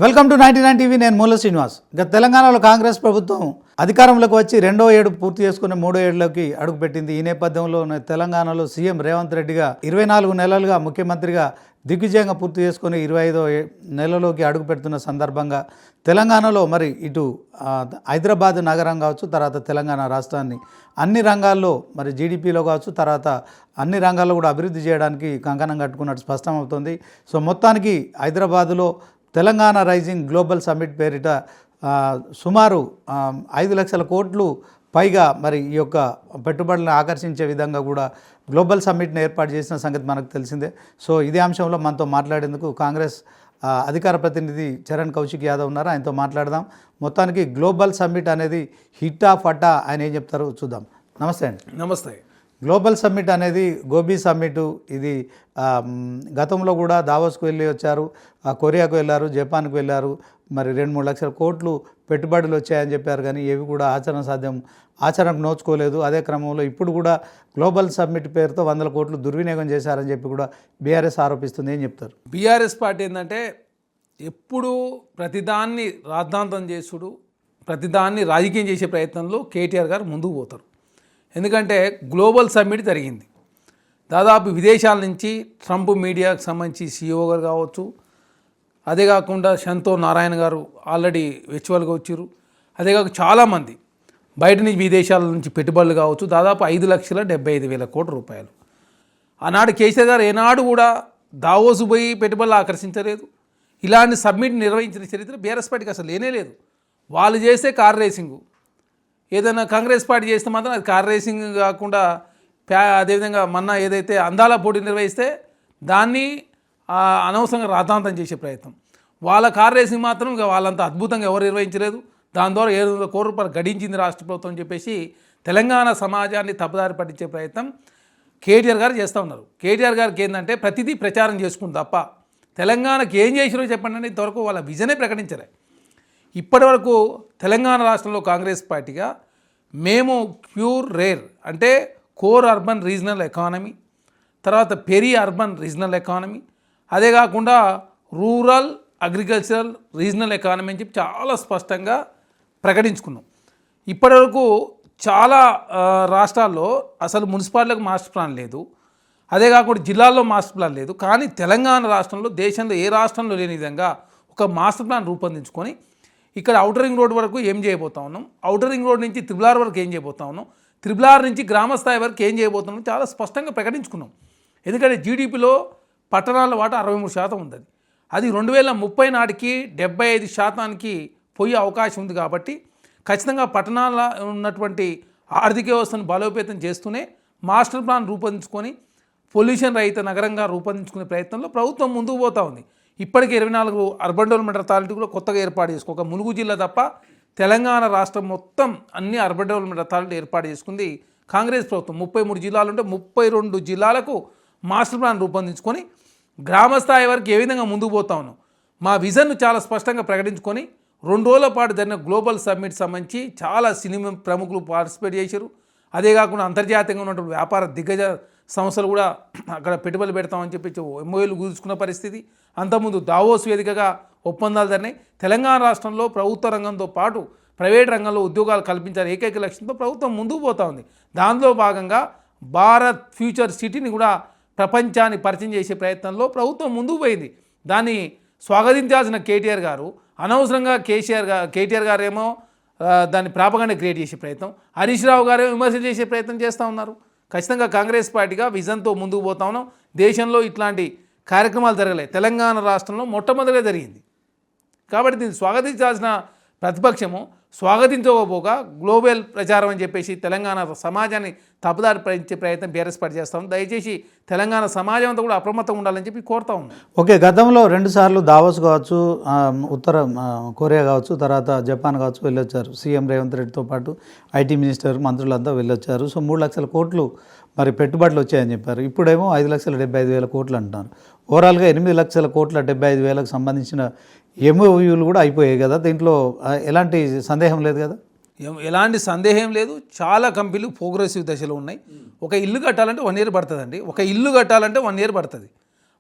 Welcome to 99 TV. నేను మూల శ్రీనివాస్. గత తెలంగాణలో కాంగ్రెస్ ప్రభుత్వం అధికారంలోకి వచ్చి రెండో ఏడు పూర్తి చేసుకుని మూడో ఏడులోకి అడుగుపెట్టింది. ఈ నేపథ్యంలో తెలంగాణలో సీఎం రేవంత్ రెడ్డిగా 24 నెలలుగా ముఖ్యమంత్రిగా దిగ్విజయంగా పూర్తి చేసుకుని 25వ నెలలోకి అడుగు పెడుతున్న సందర్భంగా తెలంగాణలో మరి ఇటు హైదరాబాద్ నగరం కావచ్చు, తర్వాత తెలంగాణ రాష్ట్రాన్ని అన్ని రంగాల్లో మరి జీడిపిలో కావచ్చు, తర్వాత అన్ని రంగాల్లో కూడా అభివృద్ధి చేయడానికి కంకణం కట్టుకున్నట్టు స్పష్టమవుతుంది. సో మొత్తానికి హైదరాబాదులో తెలంగాణ రైజింగ్ గ్లోబల్ సమ్మిట్ పేరిట సుమారు 5 లక్షల కోట్లు పైగా మరి ఈ యొక్క పెట్టుబడులను ఆకర్షించే విధంగా కూడా గ్లోబల్ సమ్మిట్ని ఏర్పాటు చేసిన సంగతి మనకు తెలిసిందే. సో ఇదే అంశంలో మనతో మాట్లాడేందుకు కాంగ్రెస్ అధికార ప్రతినిధి చరణ్ కౌశిక్ యాదవ్ ఉన్నారు. ఆయనతో మాట్లాడదాం. మొత్తానికి గ్లోబల్ సమ్మిట్ అనేది హిట్టా ఫటా ఆయన ఏం చెప్తారో చూద్దాం. నమస్తే అండి. నమస్తే. గ్లోబల్ సమ్మిట్ అనేది గోబీ సమ్మిట్. ఇది గతంలో కూడా దావోస్కు వెళ్ళి వచ్చారు, కొరియాకు వెళ్ళారు, జపాన్కు వెళ్ళారు. మరి 2-3 లక్షల కోట్లు పెట్టుబడులు వచ్చాయని చెప్పారు, కానీ ఏవి కూడా ఆచరణకు నోచుకోలేదు. అదే క్రమంలో ఇప్పుడు కూడా గ్లోబల్ సమ్మిట్ పేరుతో 100 కోట్లు దుర్వినియోగం చేశారని చెప్పి కూడా బీఆర్ఎస్ ఆరోపిస్తుంది. ఏం చెప్తారు? బీఆర్ఎస్ పార్టీ ఏంటంటే ఎప్పుడు ప్రతిదాన్ని రాద్ధాంతం చేసుడు, ప్రతిదాన్ని రాజకీయం చేసే ప్రయత్నంలో కేటీఆర్ గారు ముందుకు పోతారు. ఎందుకంటే గ్లోబల్ సమ్మిట్ జరిగింది. దాదాపు విదేశాల నుంచి ట్రంప్ మీడియాకు సంబంధించి CEO గారు కావచ్చు, అదే కాకుండా సంతోష్ నారాయణ గారు ఆల్రెడీ వర్చువల్గా వచ్చారు. అదే కాక చాలామంది బయట నుంచి విదేశాల నుంచి పెట్టుబడులు కావచ్చు, దాదాపు 5,75,000 కోట్ల రూపాయలు. ఆనాడు కేసీఆర్ గారు ఏనాడు కూడా దావోసు పోయి పెట్టుబడులు ఆకర్షించలేదు. ఇలాంటి సబ్మిట్ నిర్వహించిన చరిత్ర బీఆర్ఎస్ పార్టీకి అసలు లేనే లేదు. వాళ్ళు చేస్తే కార్ రేసింగు, ఏదైనా కాంగ్రెస్ పార్టీ చేస్తే మాత్రం అది కార్ రేసింగ్ కాకుండా అదేవిధంగా మొన్న ఏదైతే అందాల పోటీ నిర్వహిస్తే దాన్ని అనవసరంగా రాద్ధాంతం చేసే ప్రయత్నం. వాళ్ళ కార్ రేసింగ్ మాత్రం ఇంకా వాళ్ళంత అద్భుతంగా ఎవరు నిర్వహించలేదు. దాని ద్వారా 700 కోట్ల రూపాయలు గడించింది రాష్ట్ర ప్రభుత్వం అని చెప్పేసి తెలంగాణ సమాజాన్ని తప్పుదారి పట్టించే ప్రయత్నం కేటీఆర్ గారు చేస్తూ ఉన్నారు. కేటీఆర్ గారికి ఏంటంటే ప్రతిదీ ప్రచారం చేసుకుంది తప్ప తెలంగాణకి ఏం చేసినో చెప్పండి అని ఇంతవరకు వాళ్ళ విజనే ప్రకటించలే. ఇప్పటి వరకు తెలంగాణ రాష్ట్రంలో కాంగ్రెస్ పార్టీగా మేము ప్యూర్ రేర్ అంటే కోర్ అర్బన్ రీజనల్ ఎకానమీ, తర్వాత పెరి అర్బన్ రీజనల్ ఎకానమీ, అదే కాకుండా రూరల్ అగ్రికల్చరల్ రీజనల్ ఎకానమీ అని చెప్పి చాలా స్పష్టంగా ప్రకటించుకున్నాం. ఇప్పటివరకు చాలా రాష్ట్రాల్లో అసలు మున్సిపాలిటీలకు మాస్టర్ ప్లాన్ లేదు, అదే కాకుండా జిల్లాల్లో మాస్టర్ ప్లాన్ లేదు. కానీ తెలంగాణ రాష్ట్రంలో దేశంలో ఏ రాష్ట్రంలో లేని విధంగా ఒక మాస్టర్ ప్లాన్ రూపొందించుకొని ఇక్కడ ఔటర్ రింగ్ రోడ్ వరకు ఏం చేయబోతా ఉన్నాం, ఔటర్ రింగ్ రోడ్ నుంచి త్రిబుల్ వరకు ఏం చేయబోతా ఉన్నాం, త్రిబుల్ నుంచి గ్రామస్థాయి వరకు ఏం చేయబోతున్నాం చాలా స్పష్టంగా ప్రకటించుకున్నాం. ఎందుకంటే జీడిపిలో పట్టణాల వాటా 63% ఉంది. అది 2030 నాటికి 75% పోయే అవకాశం ఉంది. కాబట్టి ఖచ్చితంగా పట్టణాల ఉన్నటువంటి ఆర్థిక వ్యవస్థను బలోపేతం చేస్తూనే మాస్టర్ ప్లాన్ రూపొందించుకొని పొల్యూషన్ రహిత నగరంగా రూపొందించుకునే ప్రయత్నంలో ప్రభుత్వం ముందుకు పోతూ ఉంది. ఇప్పటికే 24 అర్బన్ డెవలప్మెంట్ అథారిటీ కూడా కొత్తగా ఏర్పాటు చేసుకోక ములుగు జిల్లా తప్ప తెలంగాణ రాష్ట్రం మొత్తం అన్ని అర్బన్ డెవలప్మెంట్ అథారిటీ ఏర్పాటు చేసుకుంది కాంగ్రెస్ ప్రభుత్వం. 33 జిల్లాలు ఉంటే 32 జిల్లాలకు మాస్టర్ ప్లాన్ రూపొందించుకొని గ్రామస్థాయి వరకు ఏ విధంగా ముందుకు పోతా ఉన్నాం. మా విజన్ను చాలా స్పష్టంగా ప్రకటించుకొని 2 రోజుల పాటు జరిగిన గ్లోబల్ సమ్మిట్ సంబంధించి చాలా సినిమా ప్రముఖులు పార్టిసిపేట్ చేశారు. అదే కాకుండా అంతర్జాతీయంగా ఉన్నటువంటి వ్యాపార దిగ్గజ సంస్థలు కూడా అక్కడ పెట్టుబడులు పెడతామని చెప్పి MOUలు కుదుర్చుకున్న పరిస్థితి. అంతకుముందు దావోస్ వేదికగా ఒప్పందాలు జరిగినాయి. తెలంగాణ రాష్ట్రంలో ప్రభుత్వ రంగంతో పాటు ప్రైవేట్ రంగంలో ఉద్యోగాలు కల్పించాలి ఏకైక లక్ష్యంతో ప్రభుత్వం ముందుకు పోతూ ఉంది. దానిలో భాగంగా భారత్ ఫ్యూచర్ సిటీని కూడా ప్రపంచాన్ని పరిచయం చేసే ప్రయత్నంలో ప్రభుత్వం ముందుకు పోయింది. దాన్ని స్వాగతించాల్సిన కేటీఆర్ గారు అనవసరంగా కేటీఆర్ గారు ఏమో దాన్ని ప్రాపగండా క్రియేట్ చేసే ప్రయత్నం, హరీష్ రావు గారు విమర్శ చేసే ప్రయత్నం చేస్తూ ఉన్నారు. ఖచ్చితంగా కాంగ్రెస్ పార్టీగా విజన్తో ముందుకు పోతా ఉన్నాం. దేశంలో ఇట్లాంటి కార్యక్రమాలు జరగలేదు, తెలంగాణ రాష్ట్రంలో మొట్టమొదటిగా జరిగింది. కాబట్టి దీన్ని స్వాగతించాల్సిన ప్రతిపక్షము స్వాగతించకపోగా గ్లోబల్ ప్రచారం అని చెప్పేసి తెలంగాణ సమాజాన్ని తప్పుదారి పట్టించే ప్రయత్నం బీఆర్ఎస్ పార్టీ చేస్తాం. దయచేసి తెలంగాణ సమాజం అంతా కూడా అప్రమత్తంగా ఉండాలని చెప్పి కోరుతా ఉన్నాం. ఓకే, గతంలో 2 సార్లు దావోస్ కావచ్చు, ఉత్తర కొరియా కావచ్చు, తర్వాత జపాన్ కావచ్చు వెళ్ళొచ్చారు. సీఎం రేవంత్ రెడ్డితో పాటు ఐటీ మినిస్టర్ మంత్రులంతా వెళ్ళొచ్చారు. సో 3 లక్షల కోట్లు మరి పెట్టుబడులు వచ్చాయని చెప్పారు. ఇప్పుడేమో 5,75,000 కోట్లు అంటున్నారు. ఓవరాల్గా 8,00,75,000కు సంబంధించిన MOUలు కూడా అయిపోయాయి కదా. దీంట్లో ఎలాంటి సందేహం లేదు కదా? ఎలాంటి సందేహం లేదు. చాలా కంపెనీలు ప్రోగ్రెసివ్ దశలో ఉన్నాయి. ఒక ఇల్లు కట్టాలంటే 1 ఇయర్ పడుతుందండి. ఒక ఇల్లు కట్టాలంటే 1 ఇయర్ పడుతుంది.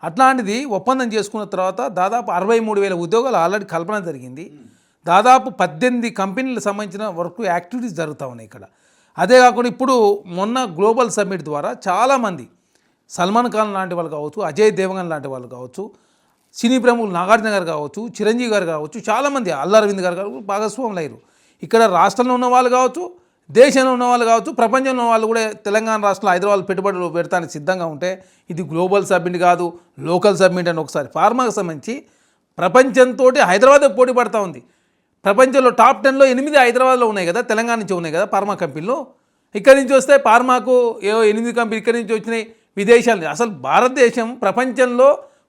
అట్లాంటిది ఒప్పందం చేసుకున్న తర్వాత దాదాపు 63,000 ఉద్యోగాలు ఆల్రెడీ కల్పన జరిగింది. దాదాపు 18 కంపెనీలకు సంబంధించిన వర్క్ యాక్టివిటీస్ జరుగుతూ ఉన్నాయి ఇక్కడ. అదే కాకుండా ఇప్పుడు మొన్న గ్లోబల్ సమ్మిట్ ద్వారా చాలామంది సల్మాన్ ఖాన్ లాంటి వాళ్ళు కావచ్చు, అజయ్ దేవగన్ లాంటి వాళ్ళు కావచ్చు, సినీ ప్రముఖులు నాగార్జున గారు కావచ్చు, చిరంజీవి గారు కావచ్చు, చాలామంది అల్లు అరవింద్ గారు భాగస్వాములు అయ్యారు. ఇక్కడ రాష్ట్రంలో ఉన్న వాళ్ళు కావచ్చు, దేశంలో ఉన్న వాళ్ళు కావచ్చు, ప్రపంచంలో ఉన్న వాళ్ళు కూడా తెలంగాణ రాష్ట్రంలో హైదరాబాద్ పెట్టుబడులు పెడతానికి సిద్ధంగా ఉంటే ఇది గ్లోబల్ సబ్మిట్ కాదు, లోకల్ సబ్మిట్ అని ఒకసారి ఫార్మాకు సంబంధించి ప్రపంచంతో హైదరాబాద్ పోటీ పడుతూ ఉంది. ప్రపంచంలో టాప్ 10లో 8 హైదరాబాద్లో ఉన్నాయి కదా, తెలంగాణ నుంచి ఉన్నాయి కదా ఫార్మా కంపెనీలు. ఇక్కడి నుంచి వస్తే ఫార్మాకు 8 కంపెనీ ఇక్కడి నుంచి వచ్చినాయి విదేశాలు. అసలు భారతదేశం ప్రపంచంలో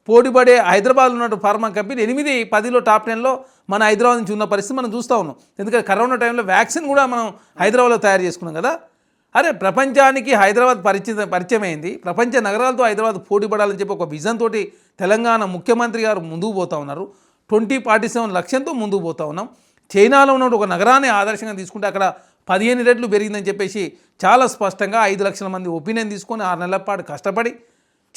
పోటీపడే హైదరాబాద్లో ఉన్న ఫార్మా కంపెనీ 8, 10లో టాప్ 10లో మన హైదరాబాద్ నుంచి ఉన్న పరిస్థితి మనం చూస్తూ ఉన్నాం. ఎందుకంటే కరోనా టైంలో వ్యాక్సిన్ కూడా మనం హైదరాబాద్లో తయారు చేసుకున్నాం కదా. అరే ప్రపంచానికి హైదరాబాద్ పరిచయం అయింది, ప్రపంచ నగరాలతో హైదరాబాద్ పోటీ పడాలని చెప్పి ఒక విజన్ తోటి తెలంగాణ ముఖ్యమంత్రి గారు ముందుకు పోతూ ఉన్నారు. 2047 లక్ష్యంతో ముందుకు పోతూ ఉన్నాం. చైనాలో ఉన్న ఒక నగరాన్ని ఆదర్శంగా తీసుకుంటే అక్కడ 15 రెట్లు పెరిగిందని చెప్పేసి చాలా స్పష్టంగా 5 లక్షల మంది ఒపీనియన్ తీసుకొని 6 నెలల పాటు కష్టపడి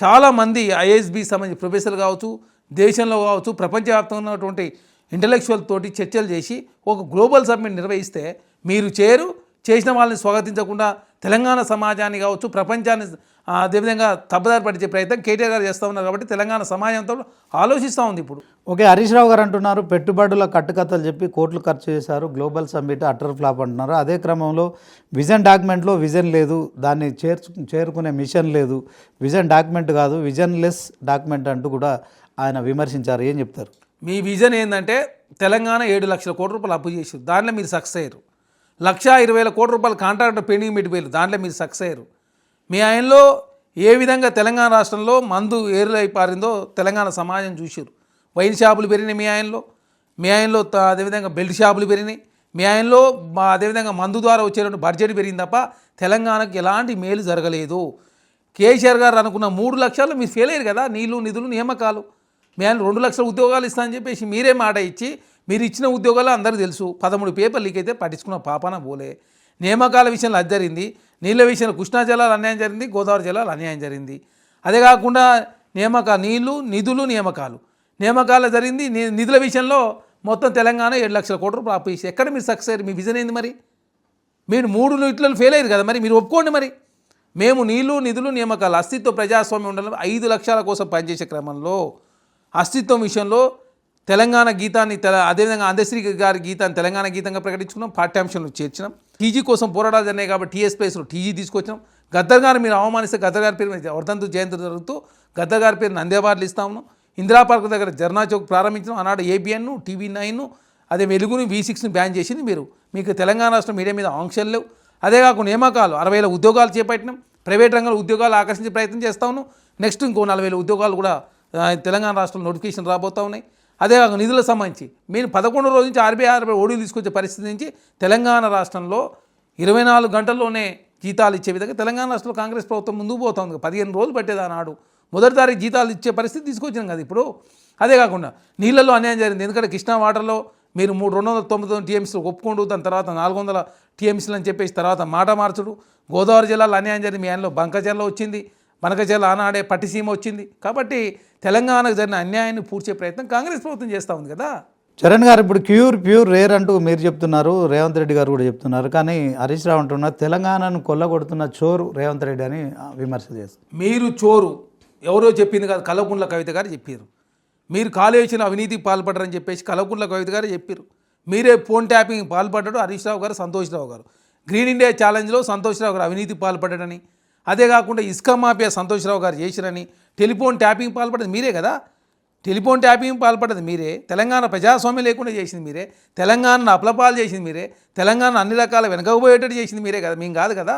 చాలామంది ఐఎస్బి సంబంధించి ప్రొఫెసర్లు కావచ్చు, దేశంలో కావచ్చు, ప్రపంచవ్యాప్తంగా ఉన్నటువంటి ఇంటలెక్చువల్ తోటి చర్చలు చేసి ఒక గ్లోబల్ సబ్మిట్ నిర్వహిస్తే మీరు చేసిన వాళ్ళని స్వాగతించకుండా తెలంగాణ సమాజాన్ని కావచ్చు, ప్రపంచాన్ని అదేవిధంగా తప్పుదారి పట్టించే ప్రయత్నం కేటీఆర్ గారు చేస్తూ ఉన్నారు. కాబట్టి తెలంగాణ సమాజంతో ఆలోచిస్తూ ఉంది ఇప్పుడు. ఓకే, హరీష్ రావు గారు అంటున్నారు పెట్టుబడుల కట్టుకథలు చెప్పి కోట్లు ఖర్చు చేశారు, గ్లోబల్ సమ్మిట్ అటర్ ఫ్లాప్ అంటున్నారు. అదే క్రమంలో విజన్ డాక్యుమెంట్లో విజన్ లేదు, దాన్ని చేరుకునే మిషన్ లేదు, విజన్ డాక్యుమెంట్ కాదు విజన్ లెస్ డాక్యుమెంట్ అంటూ కూడా ఆయన విమర్శించారు. ఏం చెప్తారు? మీ విజన్ ఏంటంటే తెలంగాణ 7 లక్షల కోట్ల రూపాయలు అప్పు చేసారు, దాంట్లో మీరు సక్సెస్ అయ్యారు. 1,20,000 కోట్ల రూపాయలు కాంట్రాక్ట్ పెండింగ్ పెట్టిపోయారు, దాంట్లో మీరు సక్సెస్ అయ్యారు. మీ ఆయనలో ఏ విధంగా తెలంగాణ రాష్ట్రంలో మందు ఏరులై పారిందో తెలంగాణ సమాజం చూసారు. వైన్ షాపులు పెరిగినాయి మీ ఆయనలో అదేవిధంగా బెల్ట్ షాపులు పెరిగినాయి మీ ఆయనలో. అదేవిధంగా మందు ద్వారా వచ్చేటువంటి బడ్జెట్ పెరిగింది తప్ప తెలంగాణకు ఎలాంటి మేలు జరగలేదు. కేసీఆర్ గారు అనుకున్న 3 లక్షలు మీరు ఫెయిల్ అయ్యారు కదా, నీళ్లు నిధులు నియామకాలు. మీ ఆయన 2 లక్షల ఉద్యోగాలు ఇస్తానని చెప్పేసి మీరే మాట ఇచ్చి మీరు ఇచ్చిన ఉద్యోగాలు అందరికీ తెలుసు. 13 పేపర్లు లీక్ అయితే పట్టించుకున్న పాపాన పోలే. నియామకాల విషయంలో అది జరిగింది, నీళ్ళ విషయంలో కృష్ణా జలాలు అన్యాయం జరిగింది, గోదావరి జలాలు అన్యాయం జరిగింది. అదే కాకుండా నీళ్లు నిధులు నియామకాలు జరిగింది. నిధుల విషయంలో మొత్తం తెలంగాణ 7 లక్షల కోట్ల రూపాయలు అప్పు చేసి ఎక్కడ మీరు సక్సెస్ అయ్యారు? మీ విజన్ ఏంది మరి? మీరు 3 ఇట్లలో ఫెయిల్ అయ్యారు కదా, మరి మీరు ఒప్పుకోండి. మరి మేము నీళ్లు నిధులు నియామకాలు అస్తిత్వ ప్రజాస్వామ్యం ఉండాలని 5 లక్షల కోసం పనిచేసే క్రమంలో అస్తిత్వం విషయంలో తెలంగాణ గీతాన్ని అదేవిధంగా అందశ్రీ గారి గీతాన్ని తెలంగాణ గీతంగా ప్రకటించుకున్నాం, పాఠ్యాంశాలను చేర్చినాం. టీజీ కోసం పోరాటాలు జరిగినాయి కాబట్టి టీఎస్ ప్లేస్లో టీజీ తీసుకొచ్చినాం. గద్దర్ గారు మీరు అవమానిస్తే గద్దర్ గారి పేరు వర్ధంతు జయంతి జరుగుతూ గద్దర్ గారి పేరు నంది అవార్డులు ఇస్తాము. ఇందిరా పార్క్ దగ్గర జర్నా చౌక్ ప్రారంభించడం. ఆనాడు ఏబిఎన్, టీవీ9, అదే వెలుగుని, V6ని బ్యాన్ చేసింది మీరు. మీకు తెలంగాణ రాష్ట్రం మీడియా మీద ఆంక్షలు లేవు. అదే కాకుండా నియామకాలు 60,000 ఉద్యోగాలు చేపట్టినాం. ప్రైవేట్ రంగంలో ఉద్యోగాలు ఆకర్షించే ప్రయత్నం చేస్తా ఉన్నాం. నెక్స్ట్ ఇంకో 40,000 ఉద్యోగాలు కూడా తెలంగాణ రాష్ట్రంలో నోటిఫికేషన్ రాబోతూ ఉన్నాయి. అదే కాకుండా నిధులకు సంబంధించి మీరు 11 రోజు నుంచి RBI ఓడీలు తీసుకొచ్చే పరిస్థితి నుంచి తెలంగాణ రాష్ట్రంలో 24 గంటల్లోనే జీతాలు ఇచ్చే విధంగా తెలంగాణ రాష్ట్రంలో కాంగ్రెస్ ప్రభుత్వం ముందుకు పోతుంది. 15 రోజులు పట్టేది ఆనాడు. మొదటి తారీఖు జీతాలు ఇచ్చే పరిస్థితి తీసుకొచ్చినాం కదా ఇప్పుడు. అదే కాకుండా నీళ్ళల్లో అన్యాయం జరిగింది. ఎందుకంటే కృష్ణా వాటర్లో మీరు 299 TMCలు ఒప్పుకోండు, దాని తర్వాత 400 TMCలు అని చెప్పేసి తర్వాత మాట మార్చుడు. గోదావరి జిల్లాలో అన్యాయం జరిగింది. మీ ఆయనలో బంకచర్ల వచ్చింది, బనకచర్ల ఆనాడే పట్టిసీమ వచ్చింది. కాబట్టి తెలంగాణకు జరిగిన అన్యాయాన్ని పూడ్చే ప్రయత్నం కాంగ్రెస్ ప్రభుత్వం చేస్తూ ఉంది కదా. చరణ్ గారు ఇప్పుడు ప్యూర్ రేర్ అంటూ మీరు చెప్తున్నారు, రేవంత్ రెడ్డి గారు కూడా చెప్తున్నారు. కానీ హరీష్ రావు అంటున్నారు తెలంగాణను కొల్లగొడుతున్న చోరు రేవంత్ రెడ్డి అని విమర్శ చేస్తారు. మీరు చోరు ఎవరో చెప్పింది కాదు, కల్వకుంట్ల కవిత గారు చెప్పారు. మీరు కాలేజీలో అవినీతికి పాల్పడ్డారని చెప్పేసి కల్వకుంట్ల కవిత గారు చెప్పారు. మీరే ఫోన్ ట్యాపింగ్ పాల్పడ్డాడు హరీష్ రావు గారు, సంతోష్ రావు గారు. గ్రీన్ ఇండియా ఛాలెంజ్లో సంతోష్ రావు గారు అవినీతికి పాల్పడ్డాడని, అదే కాకుండా ఇసుక మాఫియా సంతోష్ రావు గారు చేసిరని, టెలిఫోన్ ట్యాపింగ్ పాల్పడ్డది మీరే కదా. టెలిఫోన్ ట్యాపింగ్ పాల్పడ్డది మీరే. తెలంగాణ ప్రజాస్వామ్యం లేకుండా చేసింది మీరే. తెలంగాణను అప్లపాలు చేసింది మీరే. తెలంగాణ అన్ని రకాల వెనకపోయేటట్టు చేసింది మీరే కదా, మేము కాదు కదా.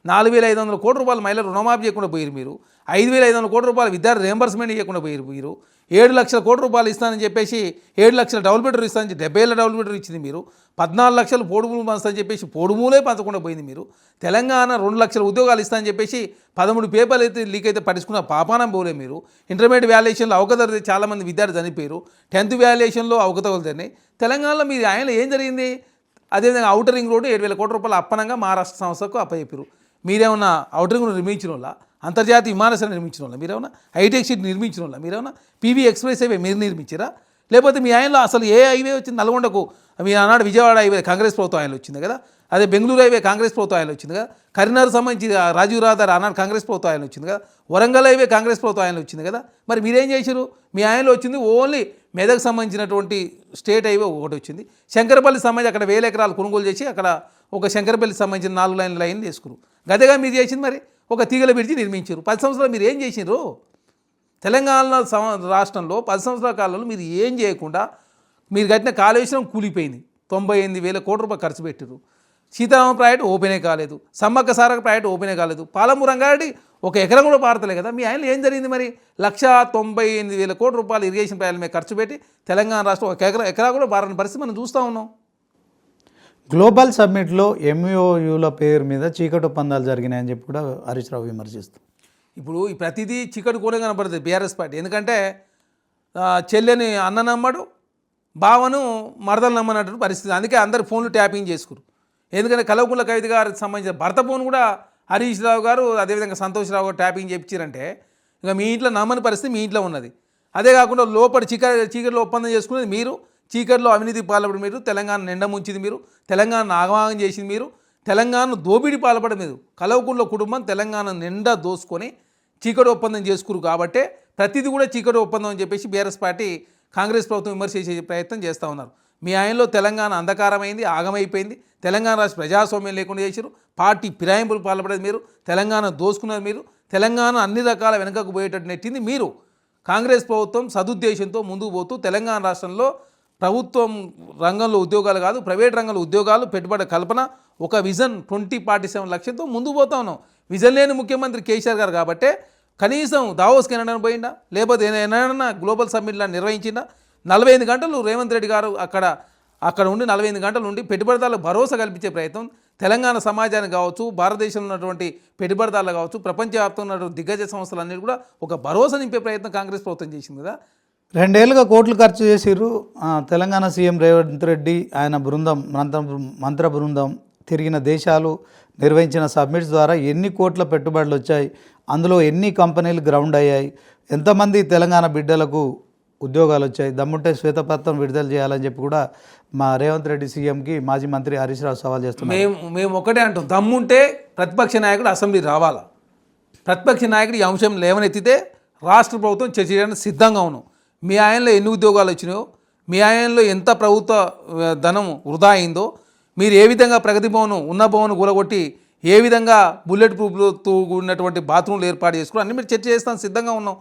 4,500 కోట్ల రూపాయలు మహిళలు రుణమాఫీ చేయకుండా పోయారు మీరు. 5,500 కోట్ల రూపాయలు విద్యార్థి రియంబర్స్మెంట్ చేయకుండా పోయారు మీరు. 7 లక్షల కోట్ల రూపాయలు ఇస్తానని చెప్పేసి 7 లక్షల డబుల్ బెడ్రూమ్ ఇస్తానని 70 ఏళ్ళ డబుల్ బెడ్రూమ్ ఇచ్చింది మీరు. 14 లక్షలు పోడుమూలు పంచుతానని చెప్పేసి పోడుమూలే పంచకుండా పోయింది మీరు. తెలంగాణ 2 లక్షల ఉద్యోగాలు ఇస్తానని చెప్పేసి 13 పేపర్లు అయితే లీక్ అయితే పట్టించుకున్న పాపానం పోలే మీరు. ఇంటర్మీడియట్ వాల్యుయేషన్లో అవకతలు చాలామంది విద్యార్థులు చనిపోయారు. 10th వాల్యుయేషన్లో అవకతలు జరిగినాయి. తెలంగాణలో మీరు ఆయన ఏం జరిగింది? అదేవిధంగా ఔటర్ రింగ్ రోడ్డు 7,000 కోట్ల రూపాయలు అప్పనంగా మహారాష్ట్ర సంస్థకు అప్పచెప్పారు. మీరేమన్నా ఔటర్ రింగ్ నిర్మించిన వాళ్ళ అంతర్జాతీయ విమానాశ్రయం నిర్మించిన వాళ్ళ మీరేమన్నా, హైటెక్ సిటీ నిర్మించిన వాళ్ళ మీరేమన్నా, పీవీ ఎక్స్ప్రెస్ హైవే మీరు నిర్మించారా? లేకపోతే మీ ఆయనలో అసలు ఏ హైవే వచ్చింది? నల్గొండకు మీ ఆనాడు విజయవాడ హైవే కాంగ్రెస్ ప్రభుత్వం ఆయనలో వచ్చింది కదా, అదే బెంగళూరు హైవే కాంగ్రెస్ ప్రభుత్వం ఆయనలో వచ్చింది కదా, కరీంనగర్ సంబంధించి రాజీవ్ రహదారి ఆనాడు కాంగ్రెస్ ప్రభుత్వం ఆయనలో వచ్చింది కదా, వరంగల్ హైవే కాంగ్రెస్ ప్రభుత్వం ఆయనలో వచ్చింది కదా. మరి మీరేం చేశారు? మీ ఆయనలో వచ్చింది ఓన్లీ మెదక్ సంబంధించినటువంటి స్టేట్ హైవే ఒకటి వచ్చింది. శంకరపల్లి సంబంధించి అక్కడ 1000 ఎకరాలు కొనుగోలు చేసి అక్కడ ఒక శంకరపల్లి సంబంధించిన 4 లైన్లు వేసుకున్నారు. గదేగా మీరు చేసింది. మరి ఒక తీగల బ్రిడ్జి నిర్మించారు. 10 సంవత్సరాలు మీరు ఏం చేసినారు? తెలంగాణ రాష్ట్రంలో 10 సంవత్సరాల కాలంలో మీరు ఏం చేయకుండా మీరు కట్టిన కాళేశ్వరం కూలిపోయింది. 98,000 కోట్ల రూపాయలు ఖర్చు పెట్టారు. సీతారామ ప్రాజెక్టు ఓపెనే కాలేదు, సమ్మక్క సారక ప్రాజెక్టు ఓపెనే కాలేదు, పాలమూరు రంగారెడ్డి ఒక ఎకరం కూడా పారతలే కదా. మీ ఆయనలో ఏం జరిగింది? మరి 198,000 కోట్ల రూపాయలు ఇరిగేషన్ ప్రాజెక్టుల మీద ఖర్చు పెట్టి తెలంగాణ రాష్ట్రం ఒక ఎకరా కూడా పారని పరిస్థితి మనం చూస్తూ ఉన్నాం. గ్లోబల్ సమ్మిట్లో ఎంఓయూల పేరు మీద చీకటి ఒప్పందాలు జరిగినాయని చెప్పి కూడా హరీష్ రావు విమర్శిస్తారు. ఇప్పుడు ఈ ప్రతిదీ చీకటి కూడా కనపడుతుంది బీఆర్ఎస్ పార్టీ. ఎందుకంటే చెల్లెని అన్న నమ్మడు, బావను మరదలు నమ్మనట్టు పరిస్థితి. అందుకే అందరు ఫోన్లు ట్యాపింగ్ చేసుకురు. ఎందుకంటే కల్వకుంట్ల కవిత గారికి సంబంధించిన భర్త ఫోన్ కూడా హరీష్ రావు గారు అదేవిధంగా సంతోష్ రావు గారు ట్యాపింగ్ చేయించారంటే ఇక మీ ఇంట్లో నమ్మని పరిస్థితి మీ ఇంట్లో ఉన్నది. అదే కాకుండా లోపల చీకటిలో ఒప్పందం చేసుకునేది మీరు, చీకటిలో అవినీతికి పాల్పడి మీరు, తెలంగాణ నిండా ముంచింది మీరు, తెలంగాణను ఆగమాగం చేసింది మీరు, తెలంగాణను దోపిడీ పాల్పడి మీరు. కల్వకుంట్ల కుటుంబం తెలంగాణ నిండా దోసుకొని చీకటి ఒప్పందం చేసుకురు. కాబట్టే ప్రతిదీ కూడా చీకటి ఒప్పందం అని చెప్పేసి బీఆర్ఎస్ పార్టీ కాంగ్రెస్ ప్రభుత్వం విమర్శ చేసే ప్రయత్నం చేస్తూ ఉన్నారు. మీ ఆయనలో తెలంగాణ అంధకారమైంది, ఆగమైపోయింది, తెలంగాణ రాష్ట్ర ప్రజాస్వామ్యం లేకుండా చేశారు, పార్టీ ఫిరాయింపులు పాల్పడేది మీరు, తెలంగాణ దోసుకున్నది మీరు, తెలంగాణ అన్ని రకాల వెనుకకు పోయేటట్టు నెట్టింది మీరు. కాంగ్రెస్ ప్రభుత్వం సదుద్దేశంతో ముందుకు పోతూ తెలంగాణ రాష్ట్రంలో ప్రభుత్వం రంగంలో ఉద్యోగాలు కాదు, ప్రైవేట్ రంగంలో ఉద్యోగాలు, పెట్టుబడి కల్పన, ఒక విజన్ 2047 లక్ష్యంతో ముందుకు పోతా ఉన్నాం. విజన్ లేని ముఖ్యమంత్రి కేసీఆర్ గారు కాబట్టే కనీసం దావోస్కి ఎన్నడన్నా పోయిందా, లేకపోతే ఎన్నడన్నా గ్లోబల్ సమ్మిట్లో నిర్వహించిందా? 45 గంటలు రేవంత్ రెడ్డి గారు అక్కడ ఉండి 45 గంటలు ఉండి పెట్టుబడిదారులకు భరోసా కల్పించే ప్రయత్నం తెలంగాణ సమాజానికి కావచ్చు, భారతదేశంలో ఉన్నటువంటి పెట్టుబడిదారులు కావచ్చు, ప్రపంచవ్యాప్తంగా ఉన్నటువంటి దిగ్గజ సంస్థలన్నీ కూడా ఒక భరోసా నింపే ప్రయత్నం కాంగ్రెస్ ప్రభుత్వం చేసింది కదా. 2 ఏళ్ళుగా కోట్లు ఖర్చు చేసిర్రు. తెలంగాణ సీఎం రేవంత్ రెడ్డి ఆయన బృందం మంత్ర బృందం తిరిగిన దేశాలు నిర్వహించిన సబ్మిట్స్ ద్వారా ఎన్ని కోట్ల పెట్టుబడులు వచ్చాయి, అందులో ఎన్ని కంపెనీలు గ్రౌండ్ అయ్యాయి, ఎంతమంది తెలంగాణ బిడ్డలకు ఉద్యోగాలు వచ్చాయి, దమ్ముంటే శ్వేతపత్రం విడుదల చేయాలని చెప్పి కూడా మా రేవంత్ రెడ్డి సీఎంకి మాజీ మంత్రి హరీష్ రావు సవాల్ చేస్తున్నారు. మేము ఒకటే అంటాం, దమ్ముంటే ప్రతిపక్ష నాయకుడు అసెంబ్లీ రావాలా. ప్రతిపక్ష నాయకుడు ఈ అంశం లేవనెత్తితే రాష్ట్ర ప్రభుత్వం చర్చ చేయడానికి సిద్ధంగా ఉన్నాం. మీ ఆయనలో ఎన్ని ఉద్యోగాలు వచ్చినాయో, మీ ఆయనలో ఎంత ప్రభుత్వ ధనం వృధా అయిందో, మీరు ఏ విధంగా ప్రగతి భవన్ ఉన్న భవన్ కూలగొట్టి ఏ విధంగా బుల్లెట్ ప్రూఫ్తో ఉన్నటువంటి బాత్రూమ్లు ఏర్పాటు చేసుకుని అన్ని మీరు చర్చ చేస్తాను సిద్ధంగా ఉన్నాం.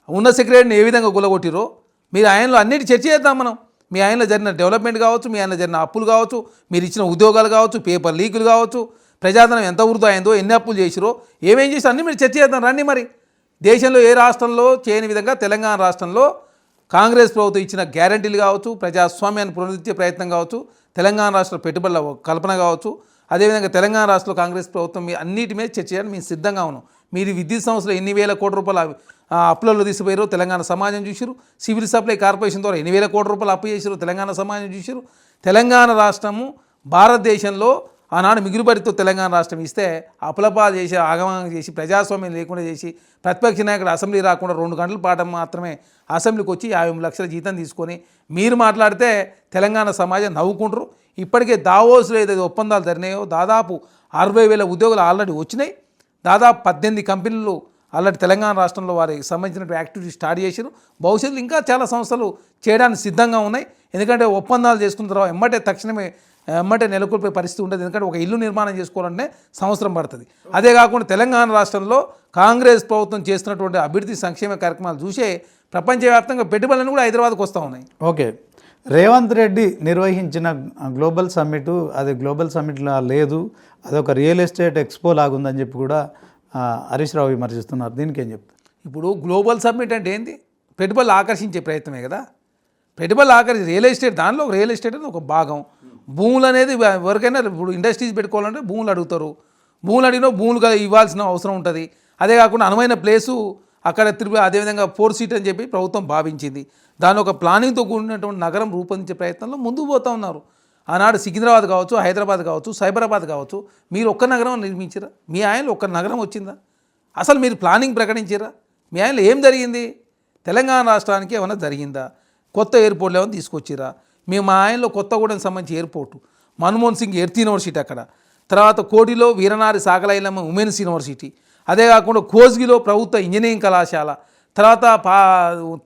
ఉన్న సెక్రటరీని ఏ విధంగా కూలగొట్టిరో మీరు ఆయనలో అన్నిటి చర్చ చేద్దాం మనం. మీ ఆయనలో జరిగిన డెవలప్మెంట్ కావచ్చు, మీ ఆయనలో జరిగిన అప్పులు కావచ్చు, మీరు ఇచ్చిన ఉద్యోగాలు కావచ్చు, పేపర్ లీకులు కావచ్చు, ప్రజాధనం ఎంత వృధా అయిందో, ఎన్ని అప్పులు చేసిరో, ఏమేం చేసిరో అన్నీ మీరు చర్చ చేద్దాం రండి. మరి దేశంలో ఏ రాష్ట్రంలో చేయని విధంగా తెలంగాణ రాష్ట్రంలో కాంగ్రెస్ ప్రభుత్వం ఇచ్చిన గ్యారంటీలు కావచ్చు, ప్రజాస్వామ్యాన్ని పునరుద్ధరించే ప్రయత్నం కావచ్చు, తెలంగాణ రాష్ట్ర పెట్టుబడుల కల్పన కావచ్చు, అదేవిధంగా తెలంగాణ రాష్ట్రంలో కాంగ్రెస్ ప్రభుత్వం మీ అన్నిటి మీద చర్చ చేయడానికి మేము సిద్ధంగా ఉన్నాం. మీరు విద్యుత్ సంస్థలో ఎన్ని వేల కోట్ల రూపాయలు అప్పులలో తీసిపోయారో తెలంగాణ సమాజం చూసిరు. సివిల్ సప్లై కార్పొరేషన్ ద్వారా 8,000 కోట్ల రూపాయలు అప్పు చేసిరు, తెలంగాణ సమాజం చూసిరు. తెలంగాణ రాష్ట్రము భారతదేశంలో ఆనాడు మిగులుబడితో తెలంగాణ రాష్ట్రం ఇస్తే అప్పులపాలు చేసి ఆగమనం చేసి ప్రజాస్వామ్యం లేకుండా చేసి ప్రతిపక్ష నాయకుడు అసెంబ్లీ రాకుండా 2 గంటల పాటు మాత్రమే అసెంబ్లీకి వచ్చి 50 లక్షల జీతం తీసుకొని మీరు మాట్లాడితే తెలంగాణ సమాజం నవ్వుకుంటారు. ఇప్పటికే దావోస్లో ఏదైతే ఒప్పందాలు జరిగినాయో దాదాపు 60,000 ఉద్యోగులు ఆల్రెడీ వచ్చినాయి. దాదాపు 18 కంపెనీలు ఆల్రెడీ తెలంగాణ రాష్ట్రంలో వారికి సంబంధించిన యాక్టివిటీ స్టార్ట్ చేశారు. భవిష్యత్తులో ఇంకా చాలా సంస్థలు చేయడానికి సిద్ధంగా ఉన్నాయి. ఎందుకంటే ఒప్పందాలు చేసుకున్న తర్వాత ఎమ్మటే నెలకొల్పే పరిస్థితి ఉంటుంది. ఎందుకంటే ఒక ఇల్లు నిర్మాణం చేసుకోవాలంటే సంవత్సరం పడుతుంది. అదే కాకుండా తెలంగాణ రాష్ట్రంలో కాంగ్రెస్ ప్రభుత్వం చేస్తున్నటువంటి అభివృద్ధి సంక్షేమ కార్యక్రమాలు చూసే ప్రపంచవ్యాప్తంగా పెట్టుబడులను కూడా హైదరాబాద్కు వస్తూ ఉన్నాయి. ఓకే, రేవంత్ రెడ్డి నిర్వహించిన గ్లోబల్ సమ్మిట్ అది గ్లోబల్ సమ్మిట్లా లేదు, అదొక రియల్ ఎస్టేట్ ఎక్స్పో లాగుందని చెప్పి కూడా హరీష్ రావు విమర్శిస్తున్నారు. దీనికి ఏం చెప్తారు? ఇప్పుడు గ్లోబల్ సమ్మిట్ అంటే ఏంది? పెట్టుబడులు ఆకర్షించే ప్రయత్నమే కదా. పెట్టుబడులు రియల్ ఎస్టేట్, దానిలో ఒక రియల్ ఎస్టేట్ అనేది ఒక భాగం. భూములు అనేది ఎవరికైనా ఇప్పుడు ఇండస్ట్రీస్ పెట్టుకోవాలంటే భూములు అడుగుతారు. భూములు అడిగినా భూములు ఇవ్వాల్సిన అవసరం ఉంటుంది. అదే కాకుండా అనువైన ప్లేసు అక్కడ అదేవిధంగా 4 సీట్ అని చెప్పి ప్రభుత్వం భావించింది. దాని ఒక ప్లానింగ్తో కూడినటువంటి నగరం రూపొందించే ప్రయత్నంలో ముందుకు పోతూ ఉన్నారు. ఆనాడు సికింద్రాబాద్ కావచ్చు, హైదరాబాద్ కావచ్చు, సైబరాబాద్ కావచ్చు, మీరు ఒక్క నగరం నిర్మించారా? మీ ఆయనలో ఒక్క నగరం వచ్చిందా? అసలు మీరు ప్లానింగ్ ప్రకటించారా? మీ ఆయనలో ఏం జరిగింది? తెలంగాణ రాష్ట్రానికి ఏమైనా జరిగిందా? కొత్త ఎయిర్పోర్ట్లు ఏమైనా తీసుకొచ్చిరా? మా ఆయనలో కొత్తగూడెం సంబంధించి airport, Manmohan Singh earth university అక్కడ, తర్వాత కోటిలో వీరనారి సాగలైలమ్మ ఉమెన్స్ యూనివర్సిటీ, అదే కాకుండా కోస్గిలో ప్రభుత్వ ఇంజనీరింగ్ కళాశాల, తర్వాత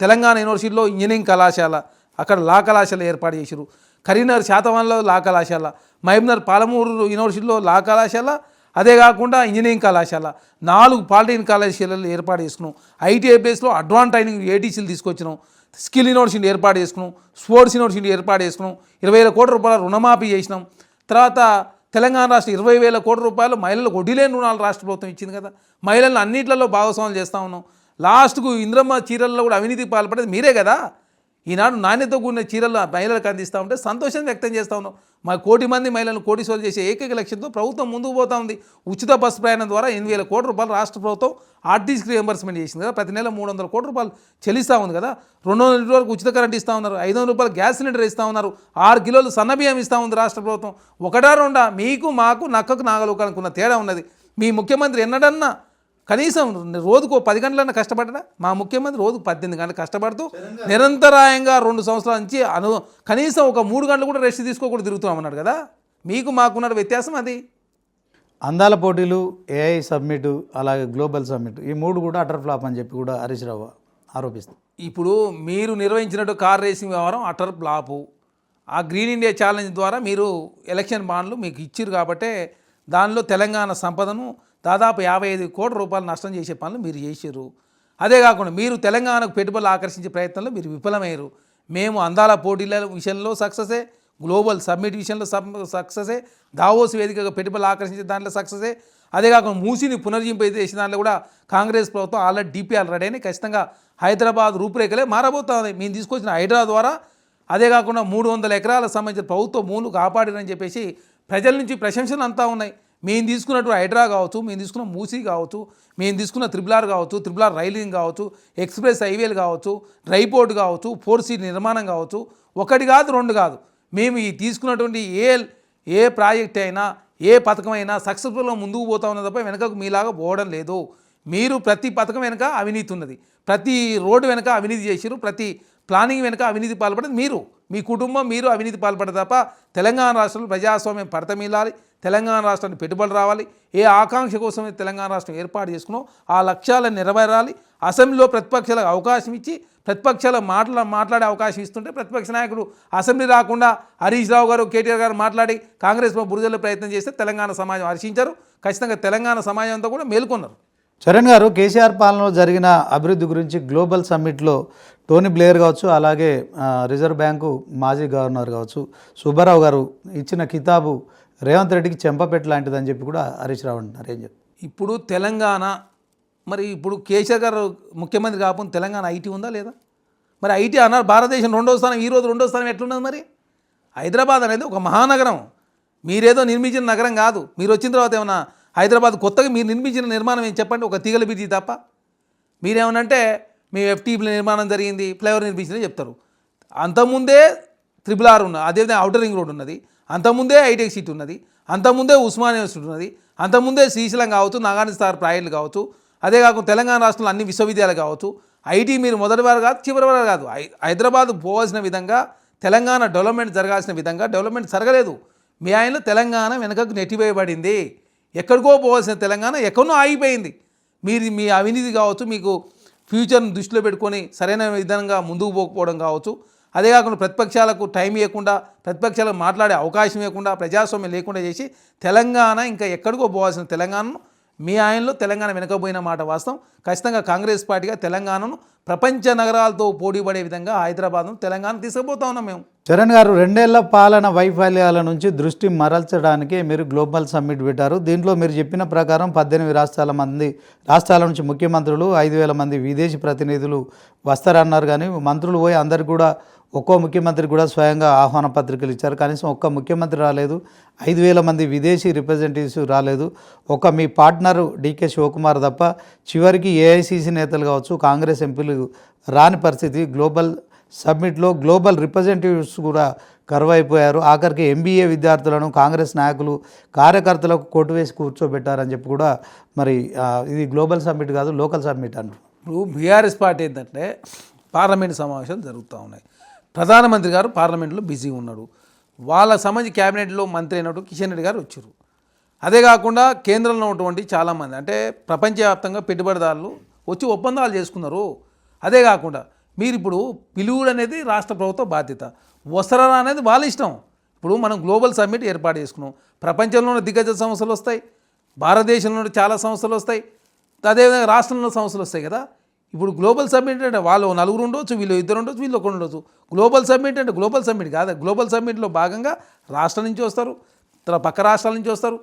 తెలంగాణ యూనివర్సిటీలో ఇంజనీరింగ్ కళాశాల, అక్కడ లా కళాశాల ఏర్పాటు చేశారు. కరీంనగర్ శాతవాన్లో లా కళాశాల, మహబూబ్నగర్ పాలమూరు యూనివర్సిటీలో లా కళాశాల, అదే కాకుండా ఇంజనీరింగ్ కళాశాల, 4 పాలిటెక్నిక్ కళాశాలలు ఏర్పాటు చేసుకున్నాం. ఐటీఐ ప్లేస్లో అడ్వాన్స్ ట్రైనింగ్ ఏటీసీలు తీసుకొచ్చినాం. స్కిల్ యూనివర్సిటీ ఏర్పాటు చేసుకున్నాం. స్పోర్ట్స్ యూనివర్సిటీ ఏర్పాటు చేసుకున్నాం. 20,000 కోట్ల రూపాయల రుణమాఫీ చేసినాం. తర్వాత తెలంగాణ రాష్ట్రం 20,000 కోట్ల రూపాయలు మహిళలకు వడ్డీలేని రుణాలు రాష్ట్ర ప్రభుత్వం ఇచ్చింది కదా. మహిళలను అన్నింటిలో భాగస్వామ్యం చేస్తూ ఉన్నాం. లాస్ట్కు ఇంద్రమ్మ చీరల్లో కూడా అవినీతికి పాల్పడేది మీరే కదా. ఈనాడు నాణ్యతతో కూడిన చీరలు మహిళలకు అందిస్తూ ఉంటే సంతోషం వ్యక్తం చేస్తూ ఉన్నాం. మా 1 కోటి మంది మహిళలను కోటీశ్వరులు చేసే ఏకైక లక్ష్యంతో ప్రభుత్వం ముందుకు పోతా ఉంది. ఉచిత బస్సు ప్రయాణం ద్వారా 8,000 కోట్ల రూపాయలు రాష్ట్ర ప్రభుత్వం ఆర్టీసీకి రియంబర్స్మెంట్ చేసింది కదా. ప్రతి నెల 300 కోట్ల రూపాయలు చెల్లిస్తూ ఉంది కదా. 200 వరకు ఉచిత కరెంట్ ఇస్తూ ఉన్నారు. 500 రూపాయలు గ్యాస్ సిలిండర్ ఇస్తూ ఉన్నారు. 6 కిలోలు సన్నబియ్యం ఇస్తూ ఉంది రాష్ట్ర ప్రభుత్వం. ఒకటా రెండా? మీకు మాకు నక్కకు నాగలోకానికి ఉన్న తేడా ఉన్నది. మీ ముఖ్యమంత్రి ఎన్నడన్నా కనీసం రోజుకు 10 గంటలన్నా కష్టపడ్డా? మా ముఖ్యమంత్రి రోజుకు 18 గంటలు కష్టపడుతూ నిరంతరాయంగా 2 సంవత్సరాల నుంచి కనీసం ఒక 3 గంటలు కూడా రెస్ట్ తీసుకోకుండా తిరుగుతామన్నాడు కదా. మీకు మాకున్న వ్యత్యాసం అది. అందాల పోటీలు, ఏఐ సబ్మిట్, అలాగే గ్లోబల్ సబ్మిట్, ఈ 3 కూడా అటర్ ఫ్లాప్ అని చెప్పి కూడా హరీష్ రావు ఆరోపిస్తారు. ఇప్పుడు మీరు నిర్వహించినట్టు కార్ రేసింగ్ వ్యవహారం అటర్ ఫ్లాపు. ఆ గ్రీన్ ఇండియా ఛాలెంజ్ ద్వారా మీరు ఎలక్షన్ బాండ్లు మీకు ఇచ్చిరు కాబట్టే దానిలో తెలంగాణ సంపదను దాదాపు 55 కోట్ల రూపాయలు నష్టం చేసే పనులు మీరు చేసారు. అదే కాకుండా మీరు తెలంగాణకు పెట్టుబడులు ఆకర్షించే ప్రయత్నంలో మీరు విఫలమయ్యారు. మేము అందాల పోటీల విషయంలో సక్సెసే, గ్లోబల్ సబ్మిట్ విషయంలో సక్సెసే, దావోస్ వేదికగా పెట్టుబడులు ఆకర్షించే దాంట్లో సక్సెసే. అదే కాకుండా మూసిని పునర్జింపేసిన దాంట్లో కూడా కాంగ్రెస్ ప్రభుత్వం ఆల్రెడీ డిపిఆర్ రెడీ అయినా ఖచ్చితంగా హైదరాబాద్ రూపురేఖలే మారబోతుంది. మేము తీసుకొచ్చిన హైడ్రా ద్వారా. అదే కాకుండా 300 ఎకరాలకు సంబంధించిన ప్రభుత్వ భూములు కాపాడిరని చెప్పేసి ప్రజల నుంచి ప్రశంసలు అంతా ఉన్నాయి. మేము తీసుకున్నట్టు హైడ్రా కావచ్చు, మేము తీసుకున్న మూసీ కావచ్చు, మేము తీసుకున్న త్రిబుల్ కావచ్చు, త్రిబుల్ రైలింగ్ కావచ్చు, ఎక్స్ప్రెస్ హైవేలు కావచ్చు, డ్రై పోర్ట్ కావచ్చు, 4C నిర్మాణం కావచ్చు, 1 కాదు 2 కాదు. మేము ఈ తీసుకున్నటువంటి ఏ ప్రాజెక్ట్ అయినా ఏ పథకం అయినా సక్సెస్ఫుల్గా ముందుకు పోతా ఉన్నది తప్ప వెనకకు మీలాగా పోవడం లేదు. మీరు ప్రతి పథకం వెనుక అవినీతి ఉన్నది, ప్రతి రోడ్డు వెనుక అవినీతి చేసిరు, ప్రతి ప్లానింగ్ వెనుక అవినీతి పాల్పడేది మీరు, మీ కుటుంబం, మీరు అవినీతి పాల్పడదు తప్ప తెలంగాణ రాష్ట్రంలో ప్రజాస్వామ్యం పడతమిల్లాలి, తెలంగాణ రాష్ట్రానికి పెట్టుబడి రావాలి. ఏ ఆకాంక్ష కోసమే తెలంగాణ రాష్ట్రం ఏర్పాటు చేసుకున్నాం ఆ లక్ష్యాలను నెరవేరాలి. అసెంబ్లీలో ప్రతిపక్షాలకు అవకాశం ఇచ్చి ప్రతిపక్షాలు మాట్లాడే అవకాశం ఇస్తుంటే ప్రతిపక్ష నాయకుడు అసెంబ్లీ రాకుండా హరీష్ రావు గారు, కేటీఆర్ గారు మాట్లాడి కాంగ్రెస్ బురదలో ప్రయత్నం చేస్తే తెలంగాణ సమాజం హర్షించారు. ఖచ్చితంగా తెలంగాణ సమాజం అంతా కూడా మేల్కొన్నారు. చరణ్ గారు, కేసీఆర్ పాలనలో జరిగిన అభివృద్ధి గురించి గ్లోబల్ సమ్మిట్లో టోనీ బ్లేయర్ కావచ్చు, అలాగే రిజర్వ్ బ్యాంకు మాజీ గవర్నర్ కావచ్చు సుబ్బారావు గారు ఇచ్చిన కితాబు రేవంత్ రెడ్డికి చెంపపెట్టు లాంటిదని చెప్పి కూడా హరీష్ రావు అంటున్నారు. ఏం చెప్తారు? ఇప్పుడు తెలంగాణ మరి ఇప్పుడు కేసీఆర్ గారు ముఖ్యమంత్రి కాకపోతే తెలంగాణ ఐటీ ఉందా లేదా? మరి ఐటీ అన్నారు భారతదేశం 2వ స్థానం, ఈరోజు 2వ స్థానం ఎట్లున్నది? మరి హైదరాబాద్ అనేది ఒక మహానగరం, మీరేదో నిర్మించిన నగరం కాదు. మీరు వచ్చిన తర్వాత ఏమన్నా హైదరాబాద్ కొత్తగా మీరు నిర్మించిన నిర్మాణం ఏం చెప్పండి? ఒక తీగల బిజీ తప్ప. మీరేమనంటే మీ FTP నిర్మాణం జరిగింది, ఫ్లైఓవర్ నిర్మించిందని చెప్తారు. అంతకుముందే RRR ఉన్నది, అదేవిధంగా ఔటర్ రింగ్ రోడ్ ఉన్నది, అంతకుముందే హైటెక్ సిటీ ఉన్నది, అంతకుముందే ఉస్మానియా యూనివర్సిటీ ఉన్నది, అంతకుముందే శ్రీశైలం కావచ్చు, నాగార్జున సాగర్ ప్రాజెక్టులు కావచ్చు, అదే కాకుండా తెలంగాణ రాష్ట్రంలో అన్ని విశ్వవిద్యాలయాలు కావచ్చు. ఐటీ మీరు మొదటి వారు కాదు, చివరి వారు కాదు. హైదరాబాద్ పోవాల్సిన విధంగా తెలంగాణ డెవలప్మెంట్ జరగాల్సిన విధంగా డెవలప్మెంట్ జరగలేదు. మీ ఆయనలో తెలంగాణ వెనకకు నెట్టివేయబడింది. ఎక్కడికో పోవాల్సిన తెలంగాణ ఎక్కడో ఆగిపోయింది. మీరు మీ అవినీతి కావచ్చు, మీకు ఫ్యూచర్ని దృష్టిలో పెట్టుకొని సరైన విధంగా ముందుకు పోకపోవడం కావచ్చు, అదే కాకుండా ప్రతిపక్షాలకు టైం ఇవ్వకుండా, ప్రతిపక్షాలకు మాట్లాడే అవకాశం ఇవ్వకుండా, ప్రజాస్వామ్యం లేకుండా చేసి తెలంగాణ ఇంకా ఎక్కడికో పోవాల్సిన తెలంగాణను మీ ఆయనలో తెలంగాణ వెనకపోయిన మాట వాస్తవం. ఖచ్చితంగా కాంగ్రెస్ పార్టీగా తెలంగాణను ప్రపంచ నగరాలతో పోటీపడే విధంగా హైదరాబాద్ను తెలంగాణ తీసుకుపోతా ఉన్నాం మేము. చరణ్ గారు, 2 ఏళ్ల పాలన వైఫల్యాల నుంచి దృష్టి మరల్చడానికి మీరు గ్లోబల్ సమ్మిట్ పెట్టారు. దీంట్లో మీరు చెప్పిన ప్రకారం 18 రాష్ట్రాల నుంచి ముఖ్యమంత్రులు, 5,000 మంది విదేశీ ప్రతినిధులు వస్తారన్నారు. కానీ మంత్రులు పోయి అందరికి కూడా ఒక్కో ముఖ్యమంత్రి కూడా స్వయంగా ఆహ్వాన పత్రికలు ఇచ్చారు. కనీసం ఒక్క ముఖ్యమంత్రి రాలేదు, 5,000 మంది విదేశీ రిప్రజెంటేటివ్స్ రాలేదు. మీ పార్ట్నర్ DK శివకుమార్ తప్ప చివరికి AICC నేతలు కావచ్చు, కాంగ్రెస్ ఎంపీలు రాని పరిస్థితి. గ్లోబల్ సబ్మిట్లో గ్లోబల్ రిప్రజెంటేటివ్స్ కూడా కరువైపోయారు. ఆఖరికి ఎంబీఏ విద్యార్థులను కాంగ్రెస్ నాయకులు కార్యకర్తలకు కొట్టు వేసి కూర్చోబెట్టారని చెప్పి కూడా మరి ఇది గ్లోబల్ సమ్మిట్ కాదు, లోకల్ సమ్మిట్ అంటారు. ఇప్పుడు బీఆర్ఎస్ పార్టీ ఏంటంటే పార్లమెంట్ సమావేశాలు జరుగుతూ ఉన్నాయి. ప్రధానమంత్రి గారు పార్లమెంట్లో బిజీ ఉన్నాడు. వాళ్ళ సంబంధించి క్యాబినెట్లో మంత్రి అయినట్టు కిషన్ రెడ్డి గారు వచ్చారు. అదే కాకుండా కేంద్రంలో ఉన్నటువంటి చాలామంది అంటే ప్రపంచవ్యాప్తంగా పెట్టుబడిదారులు వచ్చి ఒప్పందాలు చేసుకున్నారు. అదే కాకుండా మీరు ఇప్పుడు పిలువుడు అనేది రాష్ట్ర ప్రభుత్వ బాధ్యత, వసరా అనేది వాళ్ళ ఇష్టం. ఇప్పుడు మనం గ్లోబల్ సమ్మిట్ ఏర్పాటు చేసుకున్నాం. ప్రపంచంలో ఉన్న దిగ్గజ సంస్థలు వస్తాయి, భారతదేశంలో చాలా సంస్థలు వస్తాయి, అదేవిధంగా రాష్ట్రంలో సంస్థలు వస్తాయి కదా. ఇప్పుడు గ్లోబల్ సమ్మిట్ అంటే వాళ్ళు నలుగురు ఉండొచ్చు, వీళ్ళు ఇద్దరు ఉండొచ్చు, వీళ్ళు ఒకరు ఉండొచ్చు. గ్లోబల్ సమ్మిట్ అంటే గ్లోబల్ సమ్మిట్ కాదు. గ్లోబల్ సమ్మిట్లో భాగంగా రాష్ట్రం నుంచి వస్తారు, తర్వాత పక్క రాష్ట్రాల నుంచి వస్తారు,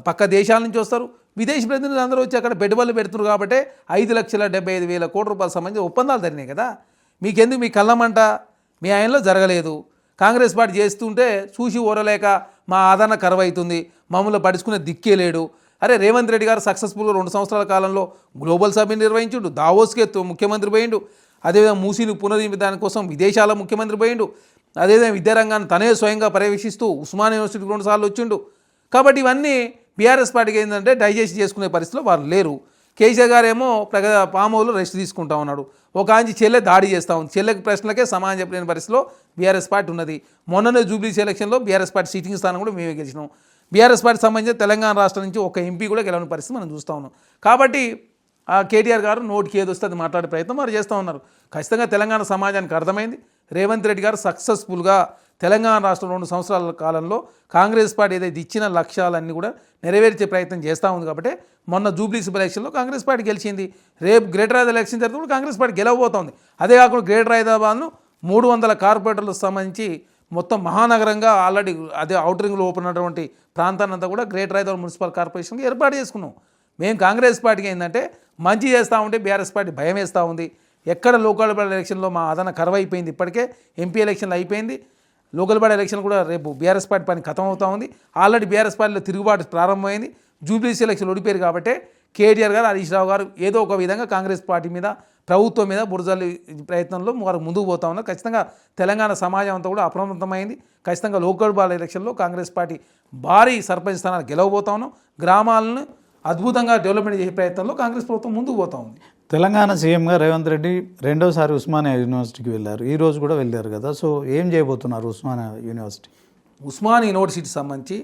పక్క దేశాల నుంచి వస్తారు, విదేశీ ప్రతినిధులు అందరూ వచ్చి అక్కడ పెట్టుబడులు పెడుతున్నారు. కాబట్టి 5,75,000 కోట్ల రూపాయల సంబంధించి ఒప్పందాలు జరిగినాయి కదా. మీకెందుకు మీ కళ్ళమంట? మీ ఆయనలో జరగలేదు. కాంగ్రెస్ పార్టీ చేస్తుంటే చూసి ఓరలేక మా ఆదరణ కరువైతుంది, మమ్మల్ని పడుచుకునే దిక్కే లేడు. అరే రేవంత్ రెడ్డి గారు సక్సెస్ఫుల్గా 2 సంవత్సరాల కాలంలో గ్లోబల్ సమ్మిట్ నిర్వహించుండు, దావోస్కే ముఖ్యమంత్రి పోయిండు, అదేవిధంగా మూసీని పునరుద్ధరణ కోసం విదేశాల ముఖ్యమంత్రి పోయిండు, అదేవిధంగా విద్యారంగాన్ని తనే స్వయంగా పర్యవేక్షిస్తూ ఉస్మానియా యూనివర్సిటీకి 2 సార్లు వచ్చిండు. కాబట్టి ఇవన్నీ బీఆర్ఎస్ పార్టీకి ఏంటంటే డైజెస్ట్ చేసుకునే పరిస్థితిలో వారు లేరు. కేసీఆర్ గారు ఏమో పామోలు రెస్ట్ తీసుకుంటా ఉన్నాడు. ఒక ఆంచి చెల్లె దాడి చేస్తూ ఉంది. చెల్లెకి ప్రశ్నలకే సమాధానం చెప్పలేని పరిస్థితిలో బీఆర్ఎస్ పార్టీ ఉన్నది. మొన్ననే జూబ్లీస్ ఎలక్షన్లో బీఆర్ఎస్ పార్టీ సీటింగ్ స్థానం కూడా మేమే గెలిచినాం. బీఆర్ఎస్ పార్టీ సంబంధించిన తెలంగాణ రాష్ట్రం నుంచి ఒక ఎంపీ కూడా గెలవని పరిస్థితి మనం చూస్తూ ఉన్నాం. కాబట్టి కేటీఆర్ గారు నోటికి ఏది వస్తే అది మాట్లాడే ప్రయత్నం వారు చేస్తూ ఉన్నారు. ఖచ్చితంగా తెలంగాణ సమాజానికి అర్థమైంది రేవంత్ రెడ్డి గారు సక్సెస్ఫుల్గా తెలంగాణ రాష్ట్రం 2 సంవత్సరాల కాలంలో కాంగ్రెస్ పార్టీ ఏదైతే ఇచ్చిన లక్ష్యాలన్నీ కూడా నెరవేర్చే ప్రయత్నం చేస్తూ ఉంది. కాబట్టి మొన్న జూబ్లీస్ ఎలక్షన్లో కాంగ్రెస్ పార్టీ గెలిచింది. రేపు గ్రేటర్ హైదరాబాద్ ఎలక్షన్ జరిగితే కూడా కాంగ్రెస్ పార్టీ గెలవబోతోంది. అదే కాకుండా గ్రేటర్ హైదరాబాద్ను 300 కార్పొరేటర్లకు సంబంధించి మొత్తం మహానగరంగా ఆల్రెడీ అదే ఔటరింగ్లో ఓపెన్ ఉన్నటువంటి ప్రాంతాన్ని అంతా కూడా గ్రేటర్ హైదరాబాద్ మున్సిపల్ కార్పొరేషన్కి ఏర్పాటు చేసుకున్నాం. మేము కాంగ్రెస్ పార్టీకి ఏంటంటే మంచి చేస్తూ ఉంటే బీఆర్ఎస్ పార్టీ భయం వేస్తూ ఉంది. ఎక్కడ లోకల్ బాడీ ఎలక్షన్లో మా ఆదరణ కరువైపోయింది. ఇప్పటికే ఎంపీ ఎలక్షన్లు అయిపోయింది, లోకల్ బాడీ ఎలక్షన్ కూడా రేపు బీఆర్ఎస్ పార్టీ పని ఖతం అవుతూ ఉంది. ఆల్రెడీ బీఆర్ఎస్ పార్టీలో తిరుగుబాటు ప్రారంభమైంది. జూబ్లీస్ ఎలక్షన్ ఓడిపోయారు కాబట్టి కేటీఆర్ గారు, హరీష్ రావు గారు ఏదో ఒక విధంగా కాంగ్రెస్ పార్టీ మీద, ప్రభుత్వం మీద బురజల్లి ప్రయత్నంలో వారు ముందుకు పోతా ఉన్నారు. ఖచ్చితంగా తెలంగాణ సమాజం అంతా కూడా అప్రమత్తమైంది. ఖచ్చితంగా లోకల్ బాడీ ఎలక్షన్లో కాంగ్రెస్ పార్టీ భారీ సర్పంచ్ స్థానాలు గెలవబోతా ఉన్నాం. గ్రామాలను అద్భుతంగా డెవలప్మెంట్ చేసే ప్రయత్నంలో కాంగ్రెస్ ప్రభుత్వం ముందుకు పోతా ఉంది. తెలంగాణ సీఎంగా రేవంత్ రెడ్డి 2వ ఉస్మానియా యూనివర్సిటీకి వెళ్ళారు. ఈ రోజు కూడా వెళ్ళారు కదా. సో ఏం చేయబోతున్నారు ఉస్మానియా యూనివర్సిటీ? ఉస్మానియా యూనివర్సిటీకి సంబంధించి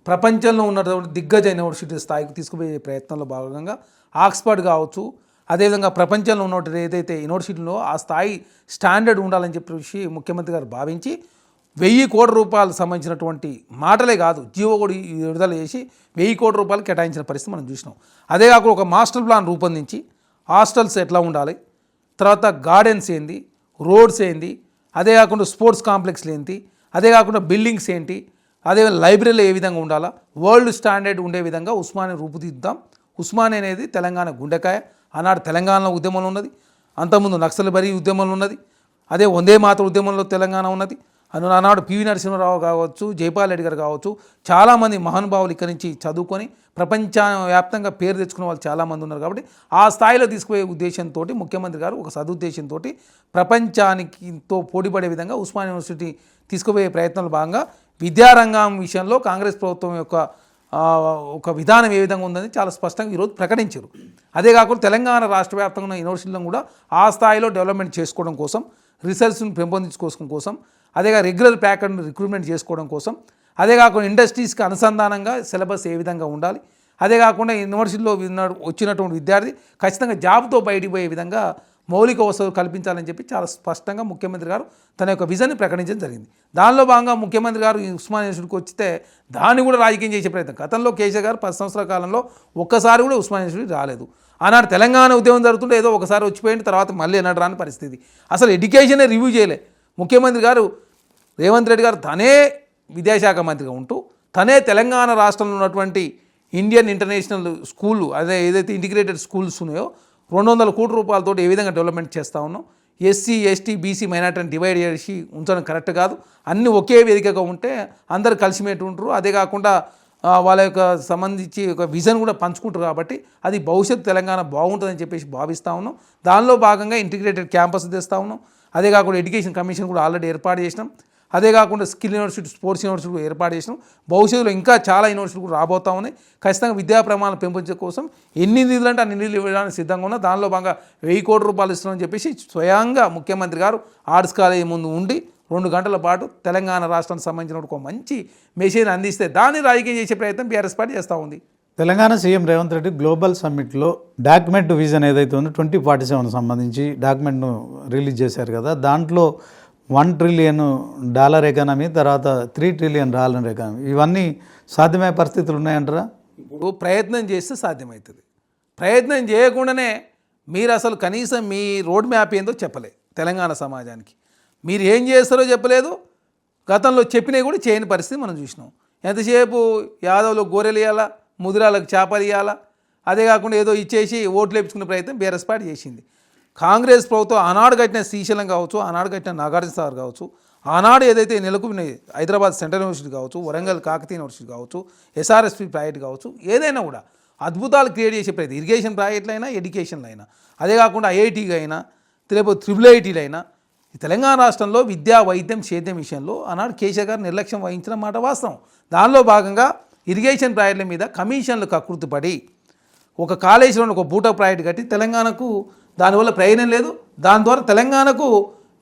ప్రపంచంలో ఉన్నటువంటి దిగ్గజ యూనివర్సిటీ స్థాయికి తీసుకుపోయే ప్రయత్నంలో భాగంగా ఆక్స్ఫర్డ్ కావచ్చు, అదేవిధంగా ప్రపంచంలో ఉన్నటువంటి ఏదైతే యూనివర్సిటీలో ఆ స్థాయి స్టాండర్డ్ ఉండాలని చెప్పేసి ముఖ్యమంత్రి గారు భావించి 1,000 కోట్ల రూపాయలు సంబంధించినటువంటి మాటలే కాదు, జీవో కూడా విడుదల చేసి 1,000 కోట్ల రూపాయలు కేటాయించిన పరిస్థితి మనం చూసినాం. అదే కాకుండా ఒక మాస్టర్ ప్లాన్ రూపొందించి హాస్టల్స్ ఎట్లా ఉండాలి, తర్వాత గార్డెన్స్ ఏంది, రోడ్స్ ఏంది, అదే కాకుండా స్పోర్ట్స్ కాంప్లెక్స్లు ఏంటి, అదే కాకుండా బిల్డింగ్స్ ఏంటి, అదే లైబ్రరీలో ఏ విధంగా ఉండాలా, వరల్డ్ స్టాండర్డ్ ఉండే విధంగా ఉస్మానియా రూపుదిద్దాం. ఉస్మానియా అనేది తెలంగాణ గుండెకాయ. ఆనాడు తెలంగాణలో ఉద్యమంలో ఉన్నది, అంతకుముందు నక్సల్బరీ ఉద్యమంలో ఉన్నది, అదే వందే మాతర ఉద్యమంలో తెలంగాణ ఉన్నది. ఆనాడు పివి నరసింహారావు కావచ్చు, జైపాల్ రెడ్డి గారు కావచ్చు, చాలామంది మహానుభావులు ఇక్కడి నుంచి చదువుకొని ప్రపంచ వ్యాప్తంగా పేరు తెచ్చుకున్న వాళ్ళు చాలామంది ఉన్నారు. కాబట్టి ఆ స్థాయిలో తీసుకుపోయే ఉద్దేశంతో ముఖ్యమంత్రి గారు ఒక సదుద్దేశంతో ప్రపంచానికితో పోటీపడే విధంగా ఉస్మానియా యూనివర్సిటీ తీసుకుపోయే ప్రయత్నంలో భాగంగా విద్యారంగం విషయంలో కాంగ్రెస్ ప్రభుత్వం యొక్క ఒక విధానం ఏ విధంగా ఉందని చాలా స్పష్టంగా ఈరోజు ప్రకటించారు. అదే కాకుండా తెలంగాణ రాష్ట్ర వ్యాప్తంగా ఉన్న యూనివర్సిటీలను కూడా ఆ స్థాయిలో డెవలప్మెంట్ చేసుకోవడం కోసం, రీసెర్చ్ను పెంపొందించుకోవడం కోసం, అదేగా రెగ్యులర్ ప్యాకర్ను రిక్రూట్మెంట్ చేసుకోవడం కోసం, అదే కాకుండా ఇండస్ట్రీస్కి అనుసంధానంగా సిలబస్ ఏ విధంగా ఉండాలి, అదే కాకుండా యూనివర్సిటీలో వచ్చినటువంటి విద్యార్థి ఖచ్చితంగా జాబ్తో బయటికి పోయే విధంగా మౌలిక వసతులు కల్పించాలని చెప్పి చాలా స్పష్టంగా ముఖ్యమంత్రి గారు తన యొక్క విజన్ని ప్రకటించడం జరిగింది. దానిలో భాగంగా ముఖ్యమంత్రి గారు ఉస్మానియా యూనివర్సిటీకి వచ్చితే దాన్ని కూడా రాజకీయం చేసే ప్రయత్నం. గతంలో కేసీఆర్ గారు 10 సంవత్సరాల కాలంలో ఒక్కసారి కూడా ఉస్మానియా యూనివర్సిటీ రాలేదు. ఆనాడు తెలంగాణ ఉద్యమం జరుగుతుంటే ఏదో ఒకసారి వచ్చిపోయిన తర్వాత మళ్ళీ ఎన్నడూ రాని పరిస్థితి. అసలు ఎడ్యుకేషనే రివ్యూ చేయలే. ముఖ్యమంత్రి గారు రేవంత్ రెడ్డి గారు తనే విద్యాశాఖ మంత్రిగా ఉంటూ తనే తెలంగాణ రాష్ట్రంలో ఉన్నటువంటి ఇండియన్ ఇంటర్నేషనల్ స్కూళ్ళు, అదే ఏదైతే ఇంటిగ్రేటెడ్ స్కూల్స్ ఉన్నాయో 200 కోట్ల రూపాయలతో ఏ విధంగా డెవలప్మెంట్ చేస్తూ ఉన్నాం. ఎస్సీ, ఎస్టీ, బీసీ, మైనార్టీని డివైడ్ చేసి ఉంచడం కరెక్ట్ కాదు. అన్నీ ఒకే వేదికగా ఉంటే అందరు కలిసిమెట్టి ఉంటారు. అదే కాకుండా వాళ్ళ యొక్క సంబంధించి ఒక విజన్ కూడా పంచుకుంటారు. కాబట్టి అది భవిష్యత్తు తెలంగాణ బాగుంటుందని చెప్పేసి భావిస్తూ ఉన్నాం. దానిలో భాగంగా ఇంటిగ్రేటెడ్ క్యాంపస్ తెస్తూ ఉన్నాం. అదే కాకుండా ఎడ్యుకేషన్ కమిషన్ కూడా ఆల్రెడీ ఏర్పాటు చేసినాం. అదే కాకుండా స్కిల్ యూనివర్సిటీ, స్పోర్ట్స్ యూనివర్సిటీ ఏర్పాటు చేసినాం. భవిష్యత్తులో ఇంకా చాలా యూనివర్సిటీలు రాబోతా ఉన్నాయి. ఖచ్చితంగా విద్యా ప్రమాణాలు పెంపొందించే కోసం ఎన్ని నిధులు అంటే అన్ని నిధులు ఇవ్వడానికి సిద్ధంగా ఉన్నా. దానిలో భాగంగా 1000 కోట్ల రూపాయలు ఇస్తున్నామని చెప్పేసి స్వయంగా ముఖ్యమంత్రి గారు ఆర్ట్స్ కాలేజీ ముందు ఉండి 2 గంటల పాటు తెలంగాణ రాష్ట్రానికి సంబంధించిన ఒక మంచి మెసేజ్ అందిస్తే దాన్ని రాజకీయం చేసే ప్రయత్నం బీఆర్ఎస్ పార్టీ చేస్తూ ఉంది. తెలంగాణ సీఎం రేవంత్ రెడ్డి గ్లోబల్ సమ్మిట్లో డాక్యుమెంట్ విజన్ ఏదైతే ఉందో 2047 సంబంధించి డాక్యుమెంట్ను రిలీజ్ చేశారు కదా. దాంట్లో $1 ట్రిలియన్ ఎకానమీ, తర్వాత $3 ట్రిలియన్ ఎకానమీ, ఇవన్నీ సాధ్యమయ్యే పరిస్థితులు ఉన్నాయంటారా? ఇప్పుడు ప్రయత్నం చేస్తే సాధ్యమవుతుంది. ప్రయత్నం చేయకుండానే మీరు అసలు కనీసం మీ రోడ్ మ్యాప్ ఏందో చెప్పలే తెలంగాణ సమాజానికి. మీరు ఏం చేస్తారో చెప్పలేదు. గతంలో చెప్పినవి కూడా చేయని పరిస్థితి మనం చూసినాం. ఎంతసేపు యాదవ్లో గోరెలు ఇవ్వాలా, ముదిరాలకు చేపలు ఇవ్వాలా, అదే కాకుండా ఏదో ఇచ్చేసి ఓట్లు వేపించుకునే ప్రయత్నం బీఆర్ఎస్ పార్టీ చేసింది. కాంగ్రెస్ ప్రభుత్వం ఆనాడు కట్టిన శ్రీశైలం కావచ్చు, ఆనాడు కట్టిన నాగార్జున సాగర్ కావచ్చు, ఆనాడు ఏదైతే నెలకొన్న హైదరాబాద్ సెంట్రల్ యూనివర్సిటీ కావచ్చు, వరంగల్ కాకతీయ యూనివర్సిటీ కావచ్చు, ఎస్ఆర్ఎస్పి ప్రాజెక్ట్ కావచ్చు, ఏదైనా కూడా అద్భుతాలు క్రియేట్ చేసే ప్రయత్నం ఇరిగేషన్ ప్రాజెక్టులు అయినా, ఎడ్యుకేషన్లో అయినా, అదే కాకుండా ఐఐటీగా అయినా, లేకపోతే IIITలు అయినా, తెలంగాణ రాష్ట్రంలో విద్యా, వైద్యం, సేద్యం విషయంలో ఆనాడు కేసీఆర్ గారు నిర్లక్ష్యం వహించిన మాట వాస్తవం. దానిలో భాగంగా ఇరిగేషన్ ప్రాజెక్టుల మీద కమిషన్లు కకృతిపడి ఒక కాళేశ్వరం ఒక బూట ప్రాజెక్ట్ కట్టి తెలంగాణకు దానివల్ల ప్రయోజనం లేదు. దాని ద్వారా తెలంగాణకు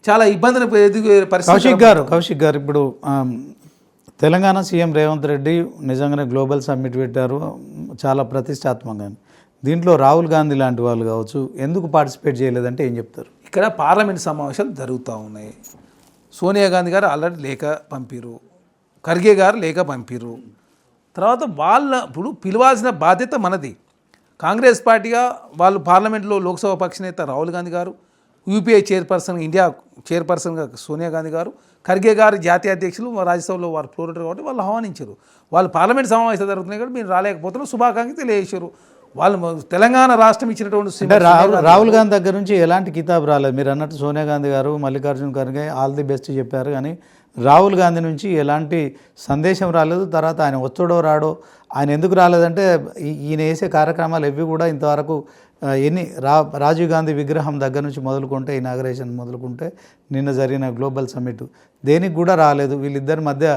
చాలా ఇబ్బందులు ఎదుర్కొనే పరిస్థితి. కౌశిక్ గారు ఇప్పుడు తెలంగాణ సీఎం రేవంత్ రెడ్డి నిజంగానే గ్లోబల్ సమ్మిట్ పెట్టారు, చాలా ప్రతిష్టాత్మకంగా. దీంట్లో రాహుల్ గాంధీ లాంటి వాళ్ళు కావచ్చు, ఎందుకు పార్టిసిపేట్ చేయలేదంటే ఏం చెప్తారు? ఇక్కడ పార్లమెంట్ సమావేశాలు జరుగుతూ ఉన్నాయి. సోనియా గాంధీ గారు ఆల్రెడీ లేఖ పంపిరు, ఖర్గే గారు లేఖ పంపిరు. తర్వాత ఇప్పుడు పిలవాల్సిన బాధ్యత మనది. కాంగ్రెస్ పార్టీగా వాళ్ళు పార్లమెంట్లో లోక్సభ పక్ష నేత రాహుల్ గాంధీ గారు, యూపీఐ చైర్పర్సన్, ఇండియా చైర్పర్సన్గా సోనియా గాంధీ గారు, ఖర్గే గారు జాతీయ అధ్యక్షులు, రాజ్యసభలో వారు ప్రోరేటర్ కాబట్టి వాళ్ళు ఆహ్వానించారు. వాళ్ళు పార్లమెంట్ సమావేశాలు జరుగుతున్నాయి కాబట్టి మీరు రాలేకపోతున్నారు, శుభాకాంక్షలు తెలియజేశారు. వాళ్ళు తెలంగాణ రాష్ట్రం ఇచ్చినటువంటి రాహుల్ గాంధీ దగ్గర నుంచి ఎలాంటి కితాబు రాలేదు. మీరు అన్నట్టు సోనియా గాంధీ గారు, Mallikarjun Kharge all the best చెప్పారు, కానీ రాహుల్ గాంధీ నుంచి ఎలాంటి సందేశం రాలేదు. తర్వాత ఆయన వచ్చాడో రాడో, ఆయన ఎందుకు రాలేదంటే ఈయన వేసే కార్యక్రమాలు ఎవి కూడా ఇంతవరకు రాజీవ్ గాంధీ విగ్రహం దగ్గర నుంచి మొదలుకుంటే, ఇనాగరేషన్ మొదలుకుంటే, నిన్న జరిగిన గ్లోబల్ సమ్మిట్ దేనికి కూడా రాలేదు. వీళ్ళిద్దరి మధ్య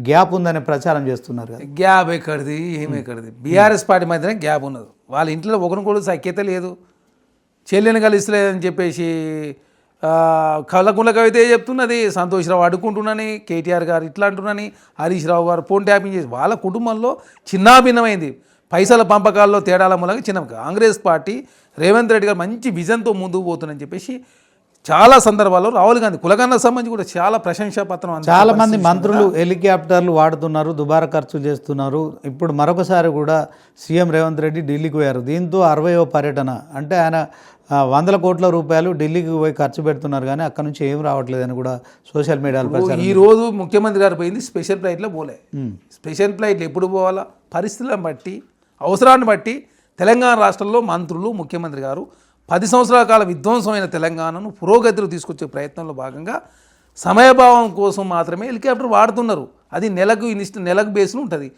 గ్యాప్ ఉందనే ప్రచారం చేస్తున్నారు కదా. గ్యాప్ ఎక్కడిది, ఏమెక్కడిది? బీఆర్ఎస్ పార్టీ మధ్యనే గ్యాప్ ఉన్నది. వాళ్ళ ఇంట్లో ఒకరికొకరు సఖ్యత లేదు, చెల్లెని కలిస్తలేదని చెప్పేసి కళ్ళకుళ్ళ కవిత చెప్తున్నది. సంతోష్రావు అడుక్కుంటున్నాని, కేటీఆర్ గారు ఇట్లా అంటున్నాని, హరీష్ రావు గారు ఫోన్ ట్యాపింగ్ చేసి వాళ్ళ కుటుంబంలో చిన్నాభిన్నమైంది. పైసల పంపకాల్లో తేడాల మూలంగా చిన్న. కాంగ్రెస్ పార్టీ రేవంత్ రెడ్డి గారు మంచి విజన్తో ముందుకు పోతుందని చెప్పేసి చాలా సందర్భాల్లో రాహుల్ గాంధీ కులగన్న సంబంధించి కూడా చాలా ప్రశంసా పత్రం. చాలా మంది మంత్రులు హెలికాప్టర్లు వాడుతున్నారు, దుబారా ఖర్చులు చేస్తున్నారు. ఇప్పుడు మరొకసారి కూడా సీఎం రేవంత్ రెడ్డి ఢిల్లీకి పోయారు. దీంతో 60వ పర్యటన. అంటే ఆయన 100 కోట్ల రూపాయలు ఢిల్లీకి పోయి ఖర్చు పెడుతున్నారు, కానీ అక్కడ నుంచి ఏం రావట్లేదని కూడా సోషల్ మీడియాలో. ఈ రోజు ముఖ్యమంత్రి గారు పోయింది స్పెషల్ ఫ్లైట్లో పోలే. స్పెషల్ ఫ్లైట్లు ఎప్పుడు పోవాలా, పరిస్థితులను బట్టి, అవసరాన్ని బట్టి తెలంగాణ రాష్ట్రంలో మంత్రులు, ముఖ్యమంత్రి గారు 10 సంవత్సరాల కాల విధ్వంసమైన తెలంగాణను పురోగతిలో తీసుకొచ్చే ప్రయత్నంలో భాగంగా సమయభావం కోసం మాత్రమే హెలికాప్టర్ వాడుతున్నారు. అది నెలకు బేస్లు ఉంటుంది.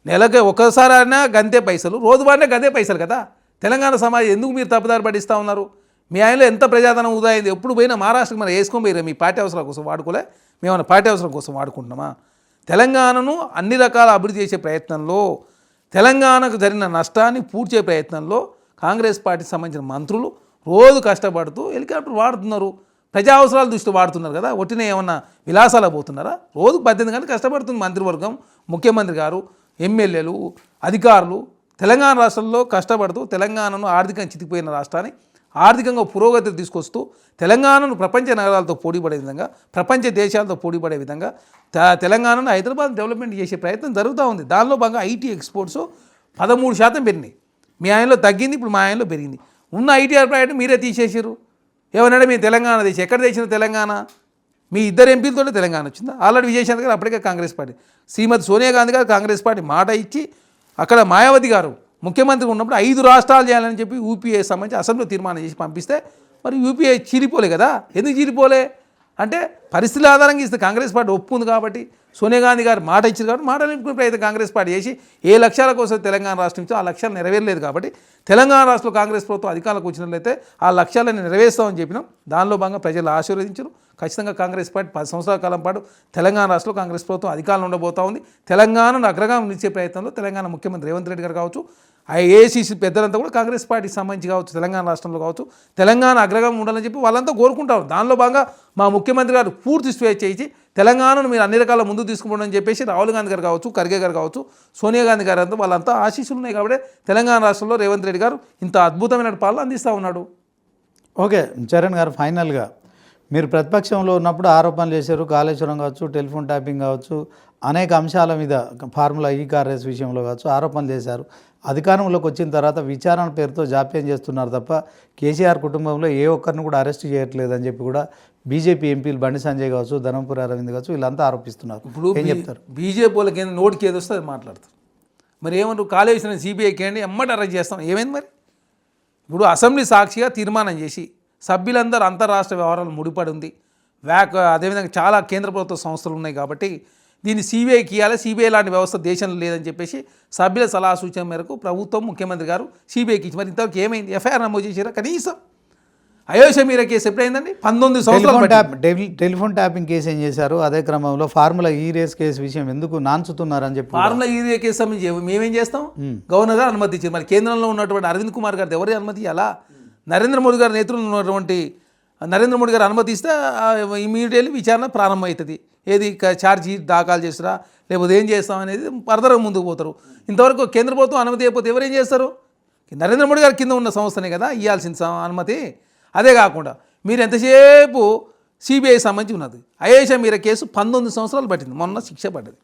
నెలకు ఒకసారి అయినా గంతే పైసలు, రోజు వాడినా గదే పైసలు కదా. తెలంగాణ సమాజం ఎందుకు మీరు తప్పుదారి పట్టిస్తూ ఉన్నారు? మీ ఆయనలో ఎంత ప్రజాధనం ఉదాయింది. ఎప్పుడు పోయినా మహారాష్ట్రకి మనం వేసుకొని పోయిరా, మీ పార్టీ అవసరాల కోసం వాడుకోలే, మేమన్నా పార్టీ అవసరం కోసం వాడుకుంటున్నామా? తెలంగాణను అన్ని రకాల అభివృద్ధి చేసే ప్రయత్నంలో, తెలంగాణకు జరిగిన నష్టాన్ని పూడ్చే ప్రయత్నంలో కాంగ్రెస్ పార్టీకి సంబంధించిన మంత్రులు రోజు కష్టపడుతూ హెలికాప్టర్ వాడుతున్నారు. ప్రజా అవసరాల దృష్టి వాడుతున్నారు కదా. ఒట్టినే ఏమన్నా విలాసాల పోతున్నారా? రోజు 18 గంటలు కష్టపడుతుంది మంత్రివర్గం, ముఖ్యమంత్రి గారు, ఎమ్మెల్యేలు, అధికారులు తెలంగాణ రాష్ట్రంలో కష్టపడుతూ తెలంగాణను ఆర్థికంగా చితికిపోయిన రాష్ట్రాన్ని ఆర్థికంగా పురోగతి తీసుకొస్తూ తెలంగాణను ప్రపంచ నగరాలతో పోటీపడే విధంగా, ప్రపంచ దేశాలతో పోటీపడే విధంగా తెలంగాణను హైదరాబాద్ డెవలప్మెంట్ చేసే ప్రయత్నం జరుగుతూ ఉంది. దానిలో భాగంగా ఐటీ ఎక్స్పోర్ట్స్ 13% పెరిగినాయి. మీ ఆయనలో తగ్గింది, ఇప్పుడు మా ఆయనలో పెరిగింది. ఉన్న ఐటీఆర్ ప్రాజెక్ట్ మీరే తీసేసారు. ఏమన్నాడు మీ తెలంగాణ దేశం ఎక్కడ తెచ్చిన తెలంగాణ? మీ ఇద్దరు ఎంపీలతోనే తెలంగాణ వచ్చిందా? ఆల్రెడీ విజయశాంతి గారు అప్పటికే కాంగ్రెస్ పార్టీ, శ్రీమతి సోనియా గాంధీ గారు కాంగ్రెస్ పార్టీ మాట ఇచ్చి, అక్కడ మాయావతి గారు ముఖ్యమంత్రి ఉన్నప్పుడు 5 రాష్ట్రాలు చేయాలని చెప్పి యూపీఏ సంబంధించి అసెంబ్లీలో తీర్మానం చేసి పంపిస్తే మరి యూపీఏ చీలిపోలే కదా. ఎందుకు చీలిపోలే అంటే పరిస్థితుల ఆధారంగా ఇస్తే కాంగ్రెస్ పార్టీ ఒప్పుకుంది కాబట్టి సోనియా గాంధీ గారు మాట ఇచ్చారు కాబట్టి మాట నిలుపుకునే ప్రయత్నం కాంగ్రెస్ పార్టీ చేసి ఏ లక్ష్యాల కోసం తెలంగాణ రాష్ట్రం ఇచ్చో ఆ లక్ష్యాలు నెరవేరలేదు కాబట్టి తెలంగాణ రాష్ట్రంలో కాంగ్రెస్ ప్రభుత్వం అధికారంలోకి వచ్చినట్లయితే ఆ లక్ష్యాలను నెరవేరుస్తామని చెప్పినాం. దానిలో భాగంగా ప్రజలు ఆశీర్వదించారు. ఖచ్చితంగా కాంగ్రెస్ పార్టీ 10 సంవత్సరాల కాలం పాటు తెలంగాణ రాష్ట్రంలో కాంగ్రెస్ ప్రభుత్వం అధికారంలో ఉండబోతా ఉంది. తెలంగాణను అగ్రగామం నిలిచే ప్రయత్నంలో తెలంగాణ ముఖ్యమంత్రి రేవంత్ రెడ్డి గారు కావచ్చు, ఏఐసీసీ పెద్దలంతా కూడా కాంగ్రెస్ పార్టీకి సంబంధించి కావచ్చు, తెలంగాణ రాష్ట్రంలో కావచ్చు, తెలంగాణ అగ్రగామం ఉండాలని చెప్పి వాళ్ళంతా కోరుకుంటారు. దానిలో భాగంగా మా ముఖ్యమంత్రి గారు పూర్తి స్వేచ్ఛ ఇచ్చి తెలంగాణను మీరు అన్ని రకాల ముందుకు తీసుకుపోండి అని చెప్పేసి రాహుల్ గాంధీ గారు కావచ్చు, ఖర్గే గారు కావచ్చు, సోనియా గాంధీ గారు అంతా వాళ్ళంతా ఆశీస్సులు ఉన్నాయి కాబట్టి తెలంగాణ రాష్ట్రంలో రేవంత్ రెడ్డి గారు ఇంత అద్భుతమైన పాలన అందిస్తూ ఉన్నాడు. ఓకే చరణ్ గారు, ఫైనల్గా మీరు ప్రతిపక్షంలో ఉన్నప్పుడు ఆరోపణలు చేశారు. కాళేశ్వరం కావచ్చు, టెలిఫోన్ ట్యాపింగ్ కావచ్చు, అనేక అంశాల మీద ఫార్ములా ఈ కార్ రేస్ విషయంలో కావచ్చు ఆరోపణలు చేశారు. అధికారంలోకి వచ్చిన తర్వాత విచారణ పేరుతో జాప్యం చేస్తున్నారు తప్ప కేసీఆర్ కుటుంబంలో ఏ ఒక్కరిని కూడా అరెస్ట్ చేయట్లేదని చెప్పి కూడా బీజేపీ ఎంపీలు బండి సంజయ్ కావచ్చు, ధనంపురి అరవింద్ కావచ్చు వీళ్ళంతా ఆరోపిస్తున్నారు. ఇప్పుడు ఏం చెప్తారు? బీజేపీ వాళ్ళకి నోటికి ఏది వస్తే అది మాట్లాడతారు. మరి ఏమంటారు? కాళేశ్వరం సిబిఐకి అండి ఎమ్మటి అరెస్ట్ చేస్తాం, ఏమైంది మరి? ఇప్పుడు అసెంబ్లీ సాక్షిగా తీర్మానం చేసి సభ్యులందరూ అంతర్రాష్ట్ర వ్యవహారాలు ముడిపడి ఉంది, అదేవిధంగా చాలా కేంద్ర ప్రభుత్వ సంస్థలు ఉన్నాయి కాబట్టి దీన్ని సిబిఐకి ఇవ్వాలి, సిబిఐ లాంటి వ్యవస్థ దేశంలో లేదని చెప్పేసి సభ్యుల సలహా సూచన మేరకు ప్రభుత్వం ముఖ్యమంత్రి గారు సిబిఐకి ఇచ్చి మరి ఇంతవరకు ఏమైంది? ఎఫ్ఐఆర్ నమోదు చేసారా? కనీసం అయోధ్య మీరా కేసు ఎప్పుడైందండి? 19 సంవత్సరాలు. టెలిఫోన్ ట్యాపింగ్ కేసు ఏం చేశారు? అదే క్రమంలో ఫార్ములా ఈ రేస్ కేసు విషయం ఎందుకు నాన్చుతున్నారని చెప్పి ఫార్ములా ఈ రేస్ కేసు సంబంధించి మేమేం చేస్తాం? గవర్నర్ గారు అనుమతి ఇచ్చారు. మరి కేంద్రంలో ఉన్నటువంటి అరవింద్ కుమార్ గారు ఎవరి అనుమతి ఇవ్వాలా? నరేంద్ర మోడీ గారి నేతృత్వంలో ఉన్నటువంటి నరేంద్ర మోడీ గారు అనుమతి ఇస్తే ఇమీడియట్లీ విచారణ ప్రారంభమవుతుంది. ఏది ఛార్జీ దాఖలు చేస్తారా లేకపోతే ఏం చేస్తాం అనేది ఫర్దర్గా ముందుకు పోతారు. ఇంతవరకు కేంద్ర ప్రభుత్వం అనుమతి అయిపోతే ఎవరేం చేస్తారు? నరేంద్ర మోడీ గారి కింద ఉన్న సంస్థనే కదా ఇవ్వాల్సిన అనుమతి. అదే కాకుండా మీరు ఎంతసేపు సిబిఐ సంబంధించి ఉన్నది అయేషా మీరా కేసు 19 సంవత్సరాలు పట్టింది, మొన్న శిక్ష పడ్డది.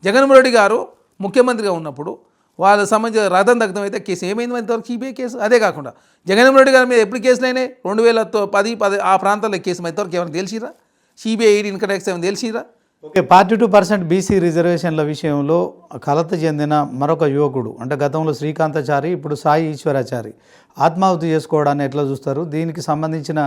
జగన్మోహన్ రెడ్డి గారు ముఖ్యమంత్రిగా ఉన్నప్పుడు వాళ్ళ సంబంధించిన రథం దగ్ధం అయితే కేసు ఏమైంది ఇంతవరకు సిబిఐ కేసు? అదే కాకుండా జగన్మోహన్ రెడ్డి గారి మీద ఎప్పుడు కేసులు అయినాయి? 2010 ఆ ప్రాంతాల్లో కేసు ఇంతవరకు ఏమైనా తెలిసిరా? సిబిఐ ఇన్కమ్ ట్యాక్స్ ఏమైనా తెలిసిరా? ఓకే, 42% బీసీ రిజర్వేషన్ల విషయంలో కలత చెందిన మరొక యువకుడు అంటే గతంలో శ్రీకాంతాచారి, ఇప్పుడు సాయి ఈశ్వరాచారి ఆత్మాహుతి చేసుకోవడాన్ని ఎట్లా చూస్తారు? దీనికి సంబంధించిన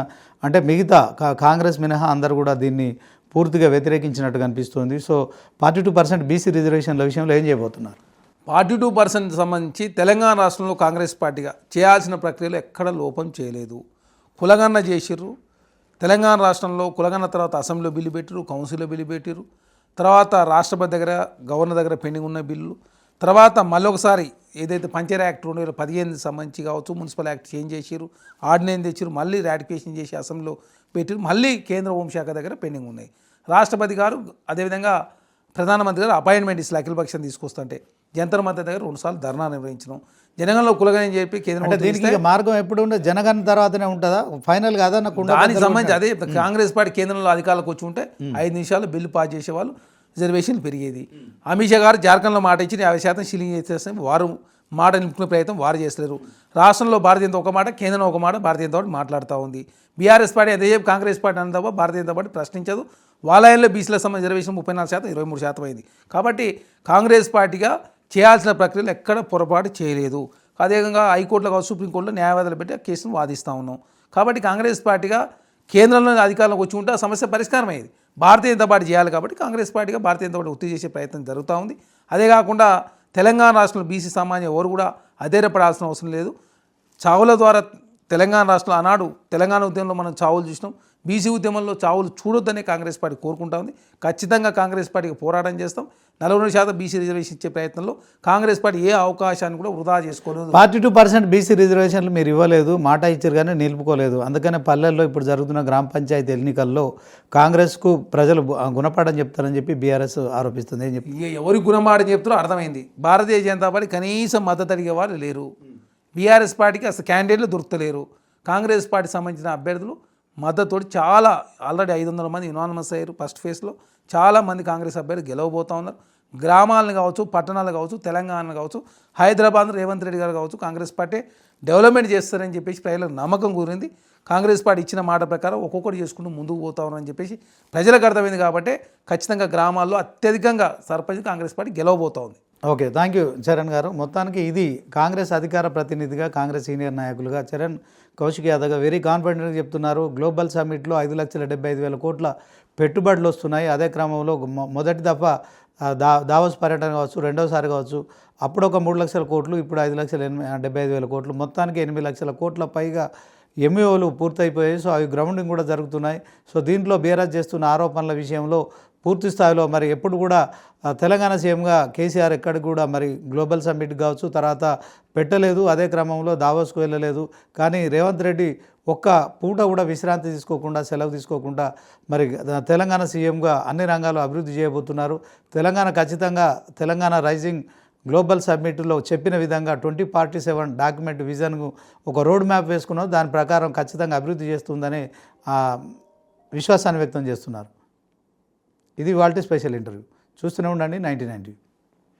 అంటే మిగతా కాంగ్రెస్ మినహా అందరూ కూడా దీన్ని పూర్తిగా వ్యతిరేకించినట్టు కనిపిస్తుంది. సో 42% బీసీ రిజర్వేషన్ల విషయంలో ఏం చేయబోతున్నారు? 42% సంబంధించి తెలంగాణ రాష్ట్రంలో కాంగ్రెస్ పార్టీగా చేయాల్సిన ప్రక్రియలో ఎక్కడ లోపం చేయలేదు. కులగన్న చేసిర్రు. తెలంగాణ రాష్ట్రంలో కులగన్న తర్వాత అసెంబ్లీలో బిల్లు పెట్టిరు, కౌన్సిల్లో బిల్లు పెట్టిరు, తర్వాత రాష్ట్రపతి దగ్గర గవర్నర్ దగ్గర పెండింగ్ ఉన్న బిల్లు, తర్వాత మళ్ళీ ఒకసారి ఏదైతే పంచాయతీ యాక్ట్ 2015 సంబంధించి కావచ్చు మున్సిపల్ యాక్ట్ చేంజ్ చేసిరు, ఆర్డినెన్స్ తెచ్చిరు, మళ్ళీ రాటిఫికేషన్ చేసి అసెంబ్లీలో పెట్టిరు, మళ్ళీ కేంద్ర హోంశాఖ దగ్గర పెండింగ్ ఉన్నాయి. రాష్ట్రపతి గారు అదేవిధంగా ప్రధానమంత్రి గారు అపాయింట్మెంట్ ఇస్తారు అఖిలపక్షం తీసుకొస్తుంటే జంతర్ మంతర్ దగ్గర 2 సార్లు ధర్నా నిర్వహించడం, జనగణలో కులగని చెప్పి కేంద్రం దీనికి మార్గం ఎప్పుడు ఉండదు, జనగణ తర్వాతనే ఉంటుందా ఫైనల్ కాదా? దానికి సంబంధించి అదే కాంగ్రెస్ పార్టీ కేంద్రంలో అధికారులకు వచ్చి ఉంటే 5 నిమిషాలు బిల్లు పాస్ చేసేవాళ్ళు, రిజర్వేషన్లు పెరిగేది. అమిత్ షా గారు జార్ఖండ్లో మాట ఇచ్చి 50% సీలింగ్ చేస్తే వారు మాట నిలుపుకునే ప్రయత్నం వారు చేస్తలేరు. రాష్ట్రంలో భారతీయ జనతా ఒక మాట, కేంద్రం ఒక మాట, భారతీయ జనతా పార్టీ మాట్లాడుతూ ఉంది. బీఆర్ఎస్ పార్టీ అదే కాంగ్రెస్ పార్టీ అన్న తప్ప భారతీయ జనతా పార్టీ ప్రశ్నించదు. వాలాయంలో బీసీల సంబంధించిన రిజర్వేషన్ 34%, 23% అయింది. కాబట్టి కాంగ్రెస్ పార్టీగా చేయాల్సిన ప్రక్రియలు ఎక్కడ పొరపాటు చేయలేదు. అదేవిధంగా హైకోర్టులో కావచ్చు సుప్రీంకోర్టులో న్యాయవాదులు పెట్టి ఆ కేసును వాదిస్తూ ఉన్నాం. కాబట్టి కాంగ్రెస్ పార్టీగా కేంద్రంలో అధికారంలోకి వచ్చి ఉంటే ఆ సమస్య పరిష్కారం అయ్యేది. భారతీయ జనతా పార్టీ చేయాలి కాబట్టి కాంగ్రెస్ పార్టీగా భారతీయ జనతా పార్టీ ఒత్తిడి చేసే ప్రయత్నం జరుగుతూ ఉంది. అదే కాకుండా తెలంగాణ రాష్ట్రంలో బీసీ సామాన్య ఎవరు కూడా అధైర్యపడాల్సిన అవసరం లేదు. చావుల ద్వారా తెలంగాణ రాష్ట్రంలో ఆనాడు తెలంగాణ ఉద్యమంలో మనం చావులు చూసినాం. బీసీ ఉద్యమంలో చావులు చూడొద్దనే కాంగ్రెస్ పార్టీ కోరుకుంటా ఉంది. ఖచ్చితంగా కాంగ్రెస్ పార్టీకి పోరాటం చేస్తాం. 42% బీసీ రిజర్వేషన్ ఇచ్చే ప్రయత్నంలో కాంగ్రెస్ పార్టీ ఏ అవకాశాన్ని కూడా వృధా చేసుకోలేదు. 42% బీసీ రిజర్వేషన్లు మీరు ఇవ్వలేదు, మాట ఇచ్చారు కానీ నిలుపుకోలేదు. అందుకనే పల్లెల్లో ఇప్పుడు జరుగుతున్న గ్రామ పంచాయతీ ఎన్నికల్లో కాంగ్రెస్కు ప్రజలు గుణపాఠం చెప్తారని చెప్పి బీఆర్ఎస్ ఆరోపిస్తుంది. ఏం చెప్పి ఎవరి గుణపాఠం చెప్తారో అర్థమైంది. భారతీయ జనతా పార్టీ కనీసం మద్దతు అడిగే వాళ్ళు లేరు. బీఆర్ఎస్ పార్టీకి అసలు క్యాండిడేట్లు దొరుకుతలేరు. కాంగ్రెస్ పార్టీ సంబంధించిన అభ్యర్థులు మద్దతుతోటి చాలా ఆల్రెడీ 500 మంది యునానిమస్ అయ్యారు. ఫస్ట్ ఫేజ్లో చాలామంది కాంగ్రెస్ అభ్యర్థులు గెలవబోతూ ఉన్నారు. గ్రామాలను కావచ్చు, పట్టణాలు కావచ్చు, తెలంగాణను కావచ్చు, హైదరాబాద్ రేవంత్ రెడ్డి గారు కావచ్చు కాంగ్రెస్ పార్టీ డెవలప్మెంట్ చేస్తారని చెప్పేసి ప్రజలకు నమ్మకం కుదిరింది. కాంగ్రెస్ పార్టీ ఇచ్చిన మాట ప్రకారం ఒక్కొక్కటి చేసుకుంటూ ముందుకు పోతా ఉన్నారని చెప్పేసి ప్రజలకు అర్థమైంది. కాబట్టి ఖచ్చితంగా గ్రామాల్లో అత్యధికంగా సర్పంచ్ కాంగ్రెస్ పార్టీ గెలవబోతూ ఉంది. ఓకే, థ్యాంక్ యూ చరణ్ గారు. మొత్తానికి ఇది కాంగ్రెస్ అధికార ప్రతినిధిగా, కాంగ్రెస్ సీనియర్ నాయకులుగా చరణ్ కౌశిక్ యాదవ్ వెరీ కాన్ఫిడెంట్గా చెప్తున్నారు. గ్లోబల్ సమ్మిట్లో 5,75,000 కోట్ల పెట్టుబడులు వస్తున్నాయి. అదే క్రమంలో మొదటి దఫా దావోస్ పర్యటన కావచ్చు, రెండోసారి కావచ్చు, అప్పుడు ఒక 3 లక్షల కోట్లు, ఇప్పుడు 5,75,000 కోట్లు, మొత్తానికి 8 లక్షల కోట్ల పైగా ఎంఈఓలు పూర్తయిపోయాయి. సో అవి గ్రౌండింగ్ కూడా జరుగుతున్నాయి. సో దీంట్లో బీఆర్ఎస్ చేస్తున్న ఆరోపణల విషయంలో పూర్తి స్థాయిలో మరి ఎప్పుడు కూడా తెలంగాణ సీఎంగా కేసీఆర్ ఎక్కడికి కూడా మరి గ్లోబల్ సమ్మిట్ కావచ్చు తర్వాత పెట్టలేదు. అదే క్రమంలో దావోస్కు వెళ్ళలేదు. కానీ రేవంత్ రెడ్డి ఒక్క పూట కూడా విశ్రాంతి తీసుకోకుండా, సెలవు తీసుకోకుండా మరి తెలంగాణ సీఎంగా అన్ని రంగాలు అభివృద్ధి చేయబోతున్నారు. తెలంగాణ ఖచ్చితంగా తెలంగాణ రైజింగ్ గ్లోబల్ సబ్మిట్లో చెప్పిన విధంగా 2047 డాక్యుమెంట్ విజన్కు ఒక రోడ్ మ్యాప్ వేసుకున్నారు. దాని ప్రకారం ఖచ్చితంగా అభివృద్ధి చేస్తుందనే విశ్వాసాన్ని వ్యక్తం చేస్తున్నారు. ఇది వాళ్ళ స్పెషల్ ఇంటర్వ్యూ. చూస్తూనే ఉండండి 9090.